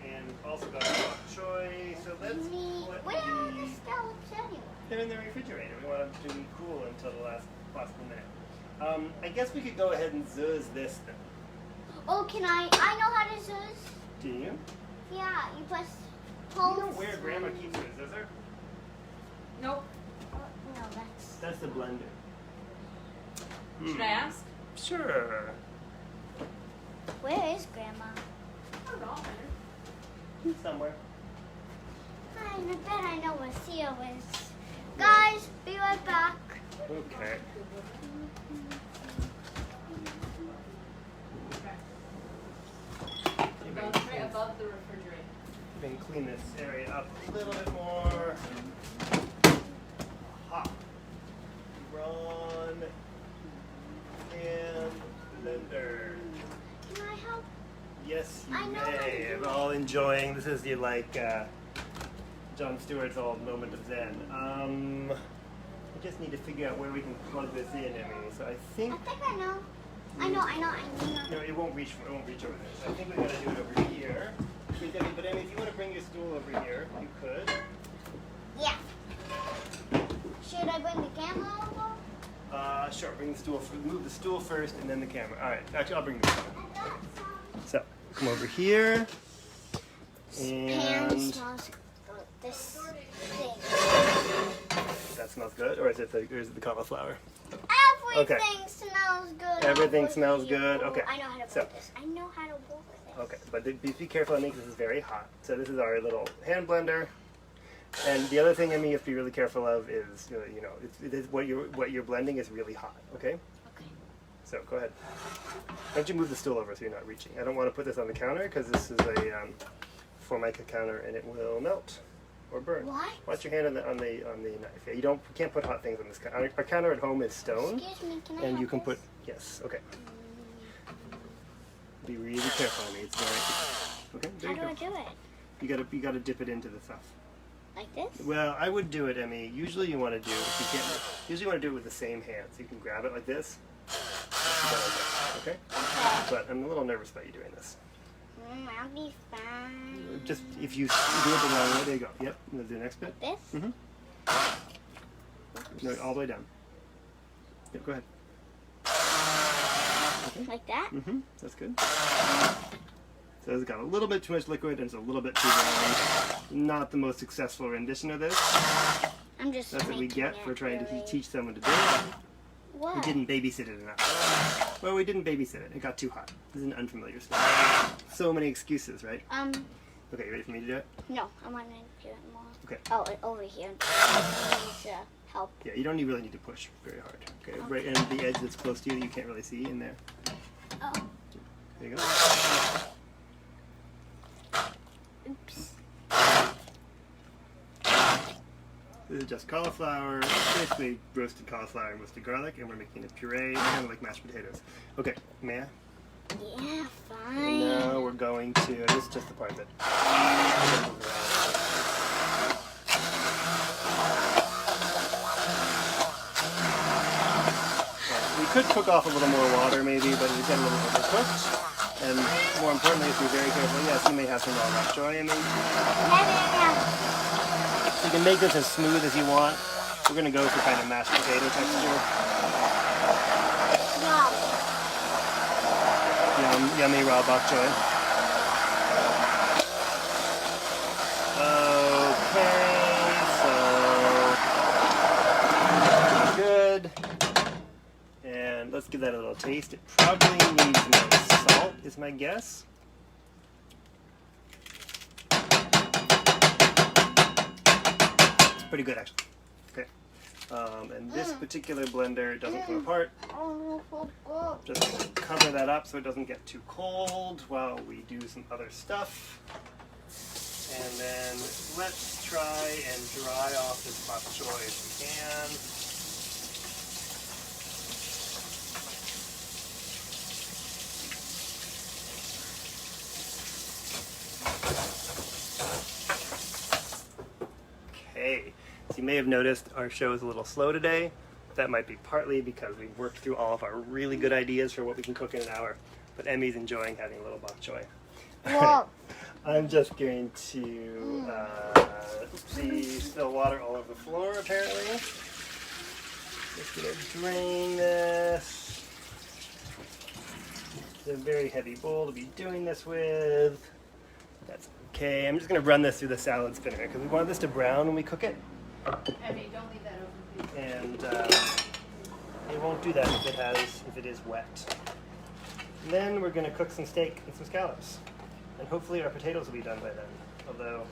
And also got bok choy. So let's put Where are the the. scallops anyway? They're in the refrigerator. We want them to be cool until the last possible minute. I guess we could go ahead and zuzz this then. Oh, can I know how to zuzz. Do you? Yeah, you press You hold. know where Grandma keeps her zuzzer? Nope. Oh, no, that's. That's the blender. Should I ask? Sure. Where is Grandma? Somewhere. I bet I know where Theo is. Guys, be right back. Okay. Right above the refrigerator. Then clean this area up a little bit more. Hop. Run. And blender. Can I help? Yes, you I know how to may. do I'm it. all enjoying. This is the John Stewart's old moment of zen. We just need to figure out where we can plug this in, Emmy. So I I think think I know. I know. no, it won't reach over there. So I think we gotta do it over here. But Emmy, if you want to bring your stool over here, you could. Yeah. Should I bring the camera over? Sure. Bring the stool. Move the stool first, and then the camera. All right. Actually, I'll bring the camera. So come over here. Pan And smells good. This thing. that smells good, or is it the cauliflower? Everything smells good. Everything over smells here. good? Okay. I know how to So- work this. I know how to work this. Okay, but be careful, Emmy, because this is very hot. So this is our little hand blender. And the other thing, Emmy, you have to be really careful of is, what you're blending is really hot. Okay. Okay. So go ahead. Why don't you move the stool over so you're not reaching? I don't want to put this on the counter because this is a Formica counter and it will melt or burn. What? Watch your hand on the knife. Yeah, you can't put hot things on this counter. Our counter at home is stone, Excuse me, can I and have you can this? put okay. Be really careful, Emmy. It's very okay. There How you do go. I do it? You gotta dip it into the stuff. Like this? Well, I would do it, Emmy. Usually you want to do if you can't. Usually you want to do it with the same hand, so you can grab it like this. Okay. Okay. But I'm a little nervous about you doing this. I'll be fine. Just if you do it the wrong way, there you go. Yep. Let's do the next bit. This? No, all the way down. Yep. Go ahead. Like that? That's good. So it's got a little bit too much liquid and it's a little bit too round. Not the most successful rendition of this. I'm just That's what we making get it for trying to really- teach someone to do it. What? We didn't babysit it enough. Well, we didn't babysit it. It got too hot. This is an unfamiliar stuff. So many excuses, right? Okay, you ready for me to do it? No, I want to do it more. Okay. Oh, over here. Needs help. Yeah, you don't really need to push very hard. Okay, right, and the edge that's close to you that you can't really see in there. Oh, There you go. oops. This is just cauliflower, basically roasted cauliflower and roasted garlic, and we're making a puree, kind of like mashed potatoes. Okay, Maya? Yeah, And fine. now we're going to, this is just the part that. We could cook off a little more water maybe, but it's getting a little overcooked. And more importantly, if you're very careful, yes, you may have some raw bok choy. I mean, you can make this as smooth as you want. We're going to go for kind of mashed potato texture. Yummy raw bok choy. Okay, so good. And let's give that a little taste. It probably needs more salt, is my guess. It's pretty good, actually. Okay. And this particular blender doesn't come apart. Just cover that up so it doesn't get too cold while we do some other stuff. And then let's try and dry off this bok choy if we can. You may have noticed our show is a little slow today. That might be partly because we've worked through all of our really good ideas for what we can cook in an hour. But Emmy's enjoying having a little bok choy. Whoa. I'm just going to spill water all over the floor apparently. Just gonna drain this. It's a very heavy bowl to be doing this with. That's okay. I'm just gonna run this through the salad spinner because we want this to brown when we cook it. Emmy, don't leave that open, please. And it won't do that if it is wet. And then we're gonna cook some steak and some scallops. And hopefully our potatoes will be done by then. Although,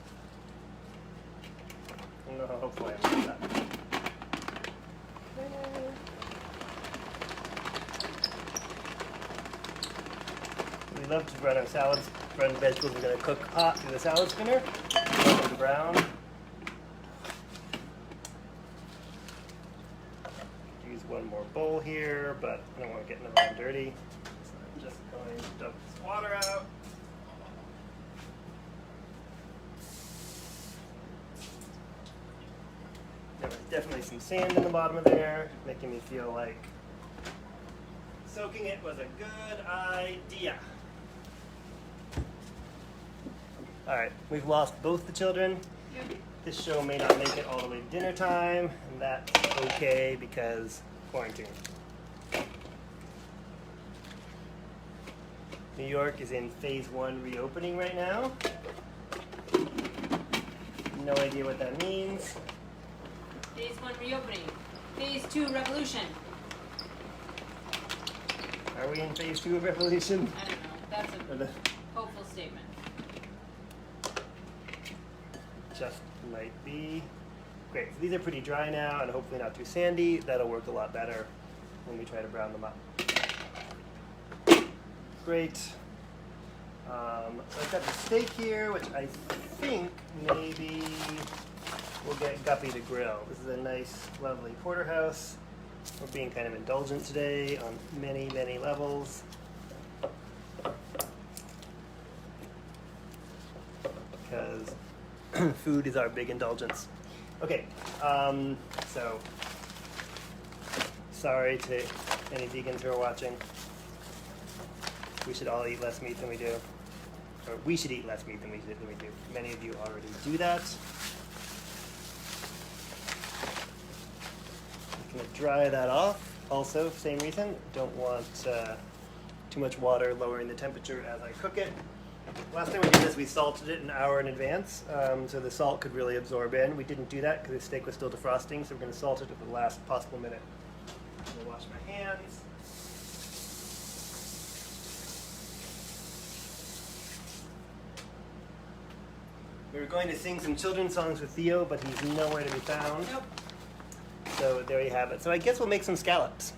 I don't know how hopeful I am about that. We love to run our salads, run vegetables we're going to cook hot through the salad spinner. Let them brown. Use one more bowl here, but I don't want to get another one dirty. So I'm just going to dump this water out. There was definitely some sand in the bottom of there, making me feel like soaking it was a good idea. Alright, we've lost both the children. This show may not make it all the way to dinner time, and that's okay because quarantine. New York is in phase 1 reopening right now. No idea what that means. Phase 1 reopening. Phase 2 revolution. Are we in phase 2 of revolution? I don't know. That's a hopeful statement. Just might be. Great, so these are pretty dry now and hopefully not too sandy. That'll work a lot better when we try to brown them up. Great. So I've got the steak here, which I think maybe we'll get Guppy to grill. This is a nice, lovely porterhouse. We're being kind of indulgent today on many, many levels. Because food is our big indulgence. Okay, so sorry to any vegans who are watching. We should all eat less meat than we do. Or we should eat less meat than we do. Many of you already do that. I'm going to dry that off. Also, same reason, don't want too much water lowering the temperature as I cook it. Last time we did this, we salted it an hour in advance, so the salt could really absorb in. We didn't do that because the steak was still defrosting, so we're going to salt it at the last possible minute. I'm going to wash my hands. We were going to sing some children's songs with Theo, but he's nowhere to be found. Nope. So there you have it. So I guess we'll make some scallops.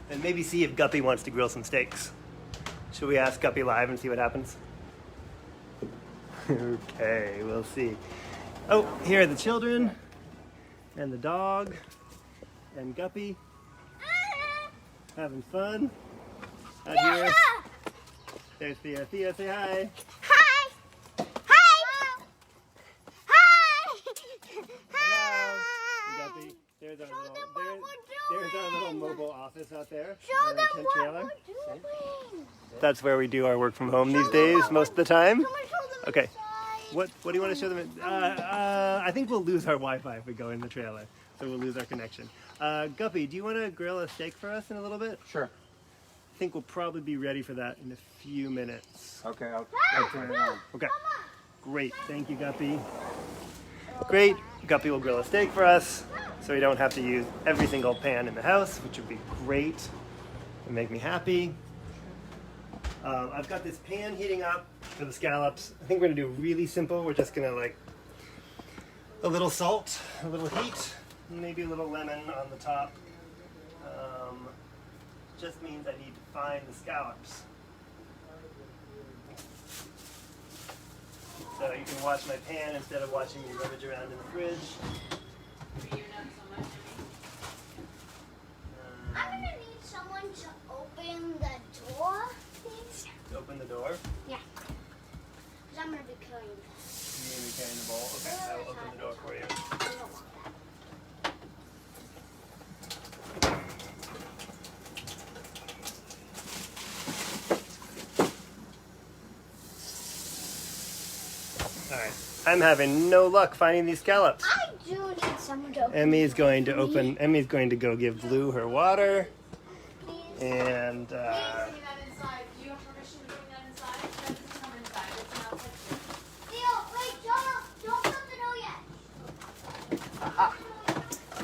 And maybe see if Guppy wants to grill some steaks. Should we ask Guppy live and see what happens? Okay, we'll see. Oh, here are the children, and the dog, and Guppy. Having fun out here. There's Thea. Thea, say hi. Hi. Hi. Hi. Hello. Guppy. There's our little mobile office out there. Show them tent what trailer. we're doing. That's where we do our work from home these days, most of the time. Someone show them Okay. inside. What do you want to show them? I think we'll lose our Wi-Fi if we go in the trailer, so we'll lose our connection. Guppy, do you want to grill a steak for us in a little bit? Sure. I think we'll probably be ready for that in a few minutes. Okay, I'll turn it on. Okay. Great. Thank you, Guppy. Great. Guppy will grill a steak for us, so we don't have to use every single pan in the house, which would be great and make me happy. I've got this pan heating up for the scallops. I think we're gonna do really simple. We're just gonna like a little salt, a little heat, maybe a little lemon on the top. Just means I need to find the scallops. So you can watch my pan instead of watching me rummage around in the fridge. I'm gonna need someone gonna be carrying that. You're gonna be carrying the bowl. Okay, I will open the door for you. I don't want that. All right. I'm having no luck finding these scallops. I do need someone to open Emmy's going to for me. open. Emmy's going to go give Blue her water, Please. and Bring that inside. Do you have permission to bring that inside? That doesn't come inside. It's not like Theo, wait, don't shut the door yet.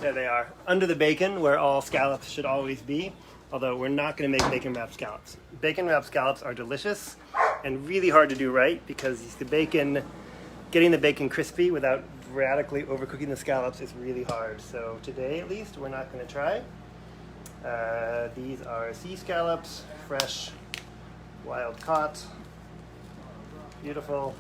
there they are, under the bacon, where all scallops should always be. Although we're not going to make bacon wrapped scallops. Bacon wrapped scallops are delicious and really hard to do right because the bacon, getting the bacon crispy without radically overcooking the scallops is really hard. So today, at least, we're not going to try. These are sea scallops, fresh, wild caught, beautiful.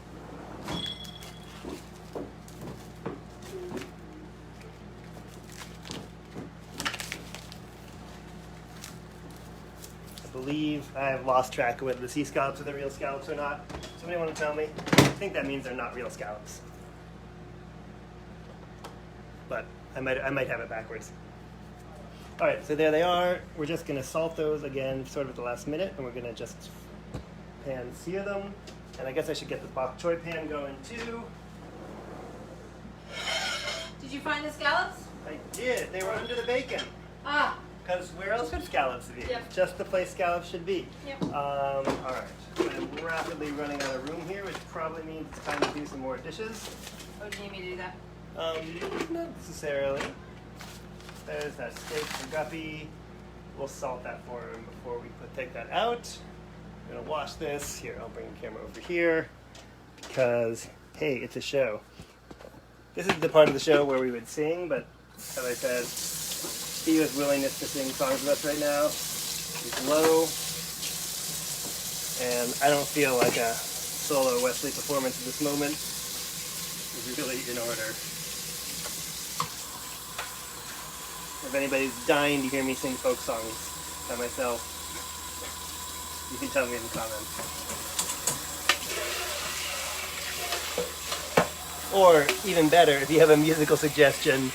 I believe I've lost track of whether the sea scallops are the real scallops or not. Somebody want to tell me? I think that means they're not real scallops. But I might have it backwards. All right, so there they are. We're just gonna salt those again, sort of at the last minute, and we're gonna just pan sear them. And I guess I should get the bok choy pan going too. Did you find the scallops? I did. They were under the bacon. Ah. Because where else would scallops be? Yep. Just the place scallops should be. Yep. All right. I'm rapidly running out of room here, which probably means it's time to do some more dishes. Oh, do you need me to do that? Not necessarily. There's that steak from Guppy. We'll salt that for him before we take that out. I'm gonna wash this. Here, I'll bring the camera over here because, hey, it's a show. This is the part of the show where we would sing, but as I said, Theo's willingness to sing songs with us right now is low, and I don't feel like a solo Wesley performance at this moment is really in order. If anybody's dying to hear me sing folk songs by myself, you can tell me in the comments. Or, even better, if you have a musical suggestion,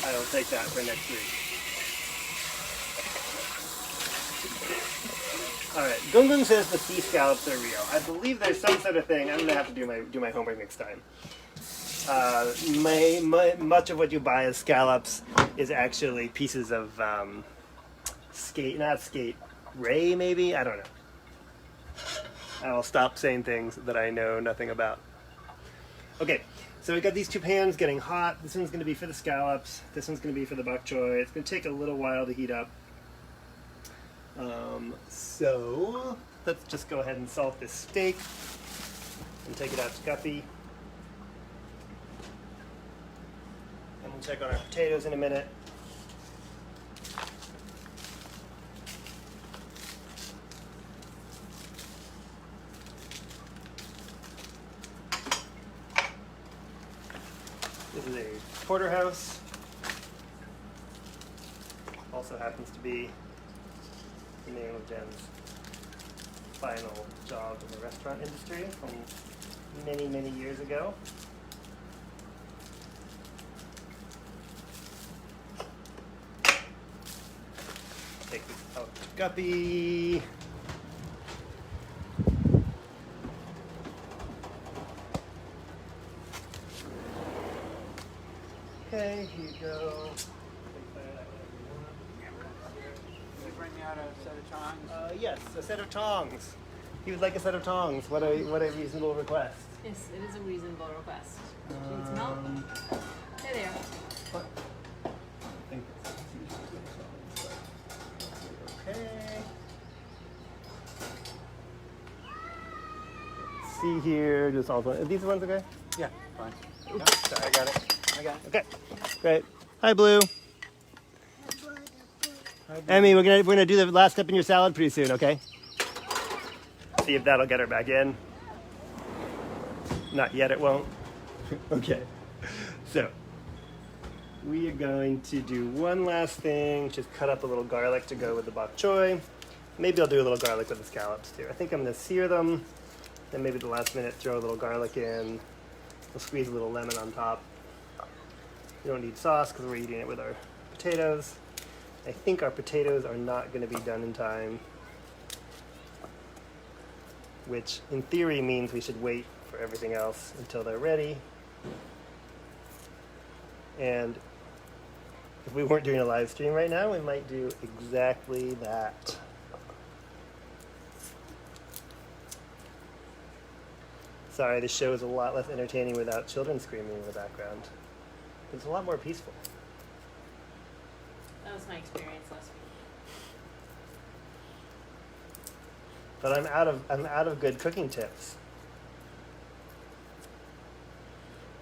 I will take that for next week. Alright, Gung Gung says the sea scallops are real. I believe there's some sort of thing. I'm going to have to do my homework next time. Much of what you buy as scallops is actually pieces of ray maybe? I don't know. I'll stop saying things that I know nothing about. Okay, so we got these two pans getting hot. This one's going to be for the scallops. This one's going to be for the bok choy. It's going to take a little while to heat up. So let's just go ahead and salt this steak and take it out to Guppy. And we'll check on our potatoes in a minute. This is a porterhouse. Also happens to be the name of Jen's final job in the restaurant industry from many, many years ago. Take this out to Guppy. Okay, here you go. Can you bring me out a set of tongs? Yes, a set of tongs. He would like a set of tongs. What a reasonable request. Yes, it is a reasonable request. Do you need some help? There they are. What? Okay. Let's see here, just also, are these the ones okay? Yeah, fine. Oops, sorry, I got it. Okay, great. Hi, Blue. Emmy, we're gonna do the last step in your salad pretty soon, okay? See if that'll get her back in. Not yet, it won't. Okay. So, we are going to do one last thing, just cut up a little garlic to go with the bok choy. Maybe I'll do a little garlic with the scallops too. I think I'm going to sear them, then maybe the last minute throw a little garlic in. We'll squeeze a little lemon on top. We don't need sauce because we're eating it with our potatoes. I think our potatoes are not going to be done in time, which in theory means we should wait for everything else until they're ready. And if we weren't doing a live stream right now, we might do exactly that. Sorry, the show is a lot less entertaining without children screaming in the background. It's a lot more peaceful. That was my experience last week. But I'm out of good cooking tips.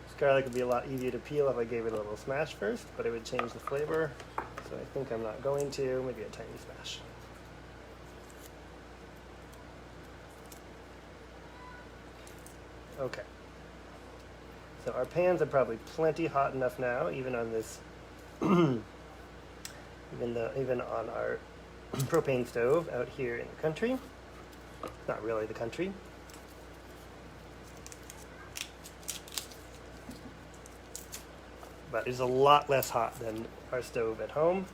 This garlic would be a lot easier to peel if I gave it a little smash first, but it would change the flavor. So I think I'm not going to. Maybe a tiny smash. Okay. So our pans are probably plenty hot enough now, even on this, even on our propane stove out here in the country. Not really the country. But it's a lot less hot than our stove at home,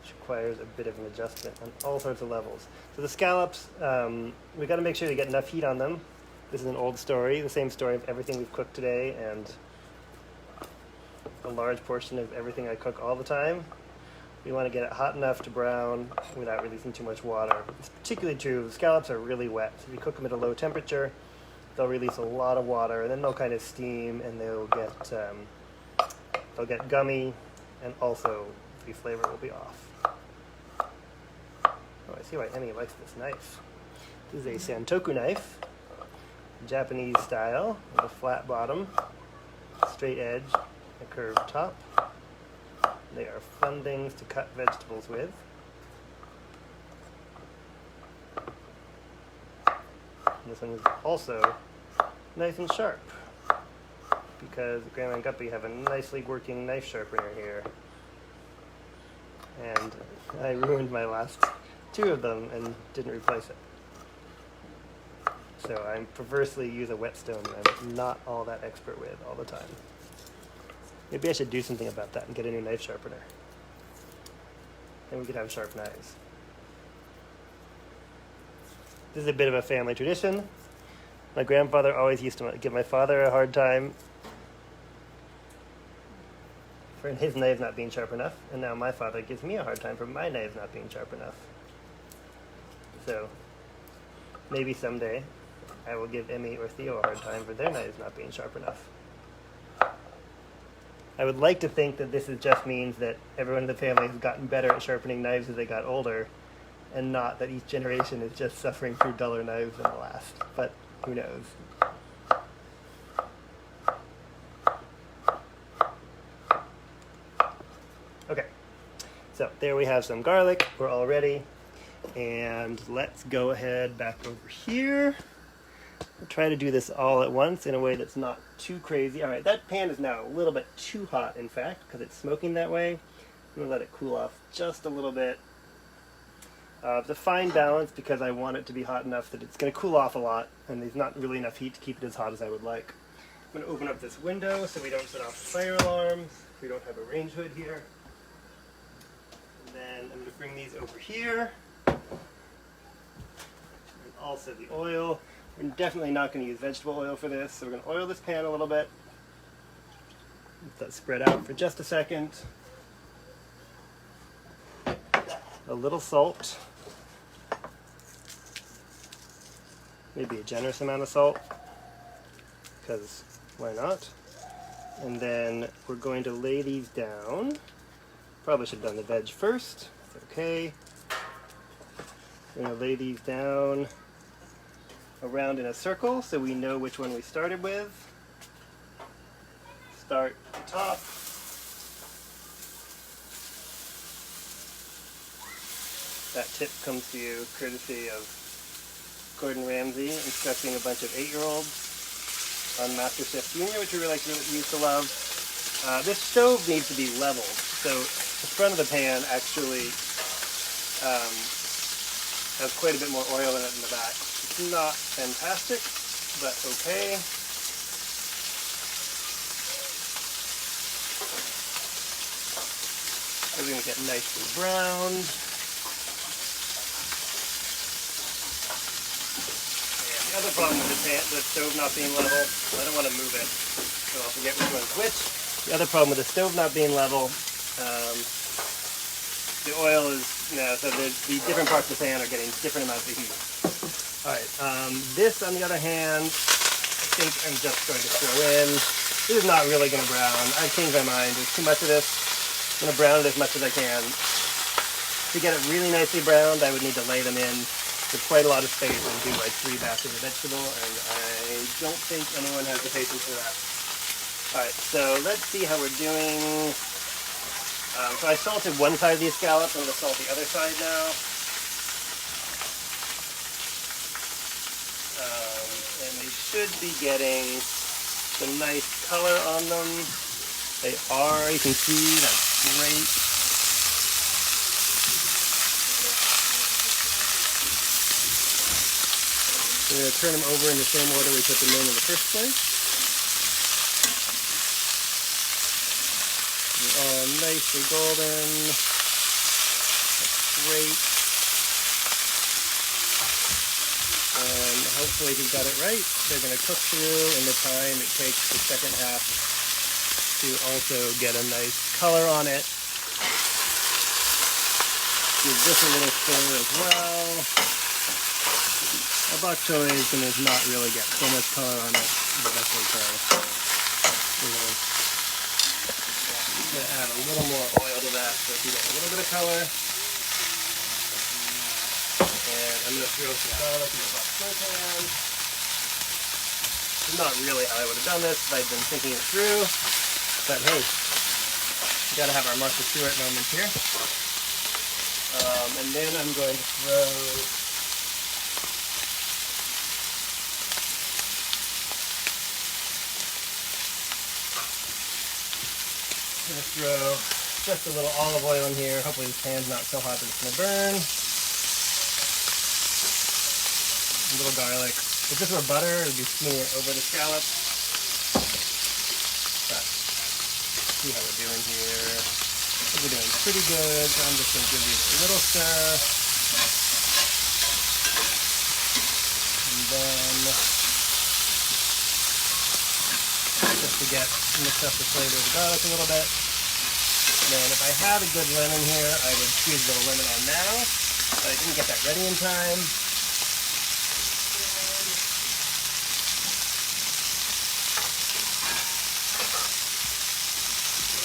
which requires a bit of an adjustment on all sorts of levels. So the scallops, we got to make sure to get enough heat on them. This is an old story, the same story of everything we've cooked today, and a large portion of everything I cook all the time. We want to get it hot enough to brown without releasing too much water. It's particularly true, the scallops are really wet. So if you cook them at a low temperature, they'll release a lot of water, and then they'll kind of steam, and they'll get gummy, and also the flavor will be off. Oh, I see why Emmy likes this knife. This is a santoku knife. Japanese style, with a flat bottom, straight edge, a curved top. They are fun things to cut vegetables with. And this one is also nice and sharp, because Grandma and Guppy have a nicely working knife sharpener here. And I ruined my last two of them and didn't replace it. So I perversely use a whetstone that I'm not all that expert with all the time. Maybe I should do something about that and get a new knife sharpener. Then we could have sharp knives. This is a bit of a family tradition. My grandfather always used to give my father a hard time for his knives not being sharp enough, and now my father gives me a hard time for my knives not being sharp enough. So maybe someday I will give Emmy or Theo a hard time for their knives not being sharp enough. I would like to think that this just means that everyone in the family has gotten better at sharpening knives as they got older, and not that each generation is just suffering through duller knives than the last. But who knows? Okay, so there we have some garlic. We're all ready. And let's go ahead back over here. We'll try to do this all at once in a way that's not too crazy. All right, that pan is now a little bit too hot, in fact, because it's smoking that way. I'm going to let it cool off just a little bit. It's a fine balance because I want it to be hot enough that it's going to cool off a lot, and there's not really enough heat to keep it as hot as I would like. I'm going to open up this window so we don't set off the fire alarms. We don't have a range hood here. And then I'm going to bring these over here. And also the oil. We're definitely not going to use vegetable oil for this, so we're going to oil this pan a little bit. Let that spread out for just a second. A little salt. Maybe a generous amount of salt, because why not? And then we're going to lay these down. Probably should have done the veg first. Okay. We're going to lay these down around in a circle so we know which one we started with. Start at the top. That tip comes to you courtesy of Gordon Ramsay instructing a bunch of 8-year-olds on MasterChef Junior, which we really used to love. This stove needs to be leveled, so the front of the pan actually has quite a bit more oil in it in the back. It's not fantastic, but okay. We're going to get nicely browned. And the other problem with the stove not being level, I don't want to move it, so I'll forget which one's which. The other problem with the stove not being level, the oil is, so the different parts of the pan are getting different amounts of heat. Alright, this on the other hand, I think I'm just going to throw in. This is not really going to brown. I've changed my mind. There's too much of this. I'm going to brown it as much as I can. To get it really nicely browned, I would need to lay them in with quite a lot of space and do like 3 batches of vegetable, and I don't think anyone has the patience for that. Alright, so let's see how we're doing. So I salted one side of these scallops. I'm going to salt the other side now. And they should be getting some nice color on them. They are, you can see, that's great. We're going to turn them over in the same order we put them in the first place. They're all nicely golden. That's great. And hopefully if you've got it right, they're going to cook through in the time it takes the second half to also get a nice color on it. Give this a little stir as well. Our bok choy is going to not really get so much color on it, but that's okay. We're going to add a little more oil to that so you get a little bit of color. And I'm going to throw some garlic in the bok choy pan. This is not really how I would have done this if I'd been thinking it through. But hey, we got to have our Martha Stewart moment here. And then I'm going to throw just a little olive oil in here. Hopefully this pan's not so hot that it's going to burn. A little garlic. If this were butter, it would be smearing it over the scallops. But see how we're doing here. I think we're doing pretty good, so I'm just going to give these a little stir. And then, just to mix up the flavor of the garlic a little bit. And then if I had a good lemon here, I would squeeze a little lemon on now. But I didn't get that ready in time.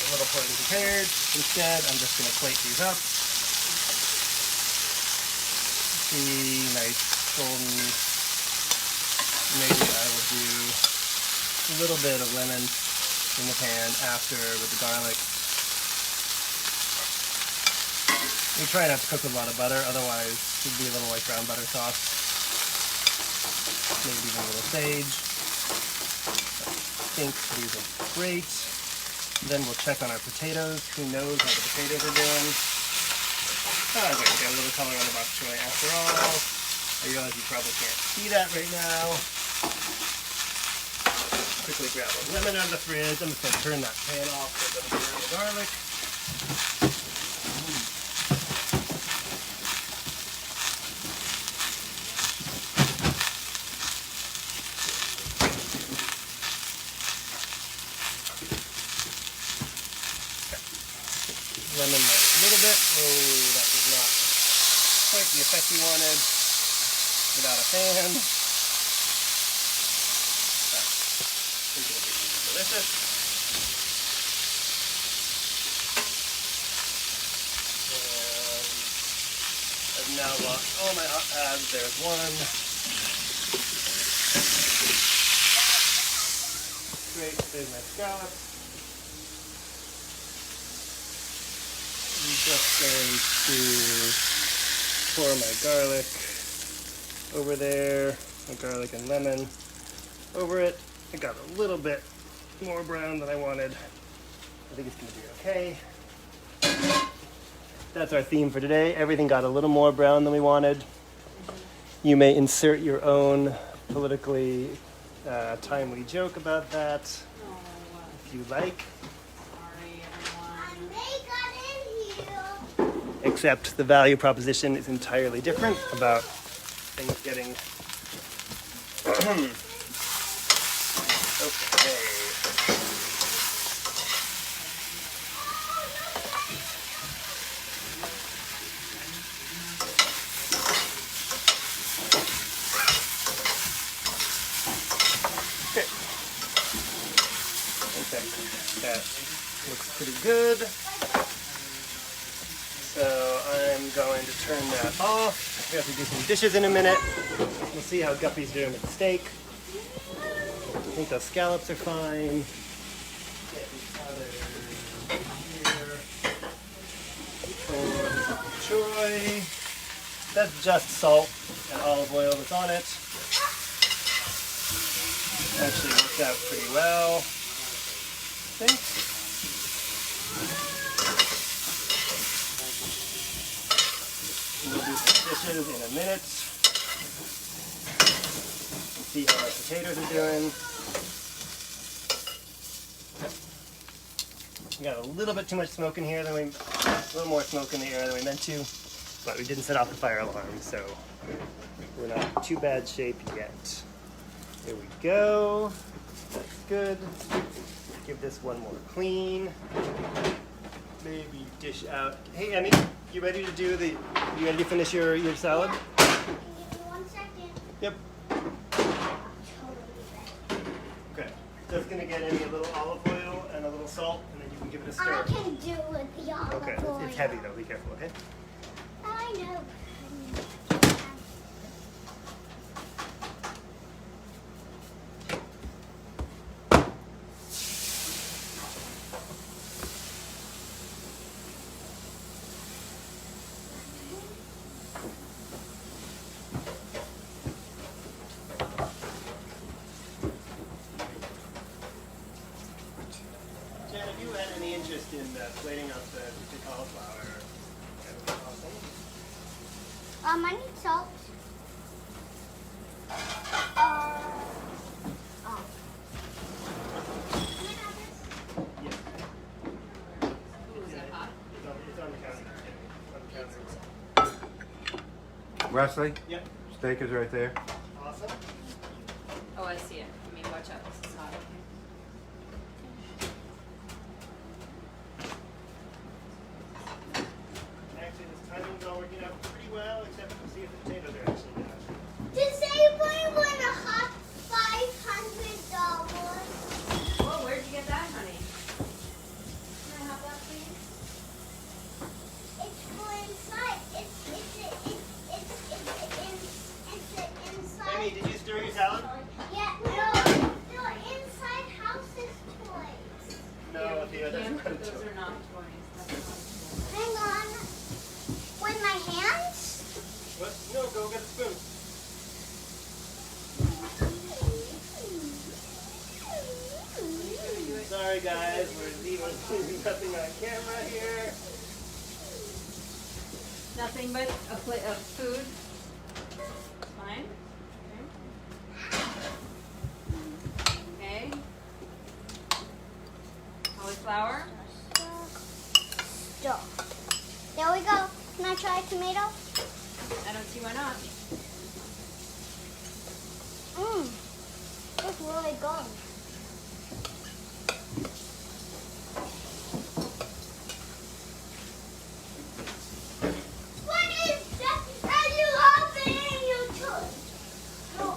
A little for it prepared. Instead, I'm just going to plate these up. See, nice golden. Maybe I will do a little bit of lemon in the pan after with the garlic. We try not to cook with a lot of butter, otherwise it would be a little like brown butter sauce. Maybe even a little sage. I think these are great. Then we'll check on our potatoes. Who knows how the potatoes are doing? Oh, okay, we got a little color on the bok choy after all. I realize you probably can't see that right now. Quickly grab a lemon out of the fridge. I'm just going to turn that pan off so it doesn't burn the garlic. Lemon a little bit. Oh, that was not quite the effect we wanted without a fan. I think it'll be delicious. And I've now lost all my hot pads. There's one. Great, there's my scallops. I'm just going to pour my garlic over there, my garlic and lemon over it. I got a little bit more brown than I wanted. I think it's going to be okay. That's our theme for today. Everything got a little more brown than we wanted. You may insert your own politically timely joke about that if you like. Sorry, everyone. They got in here. Except the value proposition is entirely different about things getting. Okay. Okay, that looks pretty good. So I'm going to turn that off. We have to do some dishes in a minute. We'll see how Guppy's doing with the steak. I think those scallops are fine. Get these others here. Choy. That's just salt and olive oil that's on it. Actually worked out pretty well, I think. We'll do some dishes in a minute. See how our potatoes are doing. We got a little bit too much smoke in here a little more smoke in the air than we meant to, but we didn't set off the fire alarm, so we're not in too bad shape yet. There we go. That's good. Give this one more clean. Maybe dish out. Hey, Emmy, you ready to do the? You ready to finish your salad? Give me 1 second. Yep. Okay. Just gonna get Emmy a little olive oil and a little salt, and then you can give it a I stir. can do it, the olive Okay. oil. It's heavy though. Be careful. Okay. I know. Jen, have you had any interest in plating up the cauliflower? I need salt. Oh. Can I have this? Yes. Ooh, is that hot? It's on the counter. It's on the counter. Wesley, Yep. steak is right there. Awesome. Oh, I see it. I mean, watch out. This is hot. Actually, this timing's all working out pretty well, except we'll see if the potatoes are actually done. Does anybody want a hot $500? Whoa, where'd you get that, honey? Can I have that, please? It's for inside. It's inside. Amy, did you stir your salad? Yeah, no, inside houses toys. No, the other Can't one. put those are not toys. That's not toys. Hang on. With my hands? What? No, go get a spoon. Sorry guys, we're leaving nothing on camera here. Nothing but a plate of food. Fine. Okay. Cauliflower. Stuff. There we go. Can I try a tomato? I don't see why not. It's really good. What is that? Are you opening your toy? No.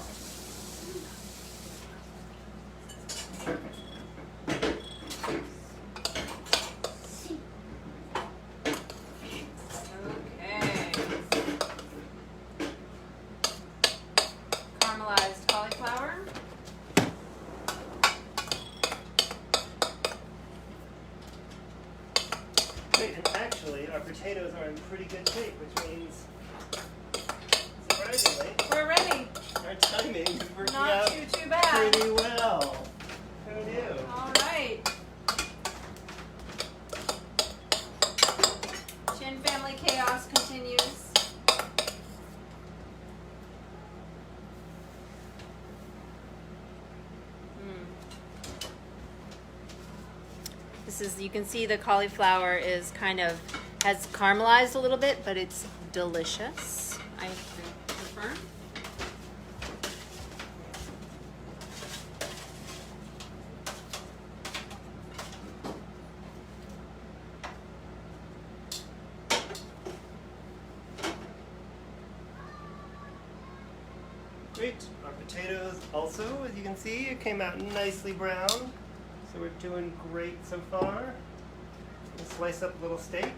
Okay. Caramelized cauliflower. Wait, and actually, our potatoes are in pretty good shape, which means, surprisingly, We're ready. our timing is working Not out too bad. pretty well. Who knew? All right. Chin family chaos continues. This is, you can see the cauliflower is kind of, has caramelized a little bit, but it's delicious. I can confirm. Great. Our potatoes also, as you can see, it came out nicely brown. So we're doing great so far. We'll slice up a little steak.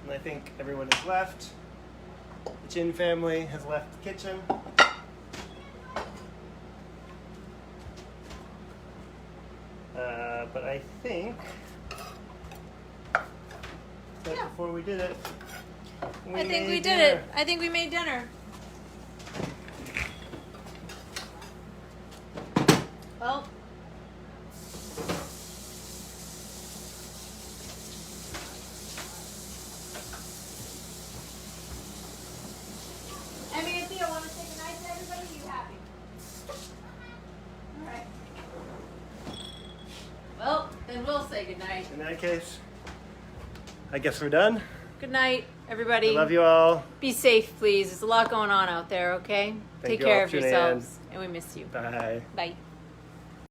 And I think everyone has left. The Chin family has left the kitchen. But I think that before we did it, I think we made did dinner. it. I think we made dinner. Well, Emmy and Theo, want to say goodnight to everybody? Are you happy? All right. Well, then we'll say goodnight. In that case, I guess we're done. Good night, everybody. I love you all. Be safe, please. There's a lot going on out there, okay? Take you care all of for tuning yourselves. And we miss you. Bye. Bye.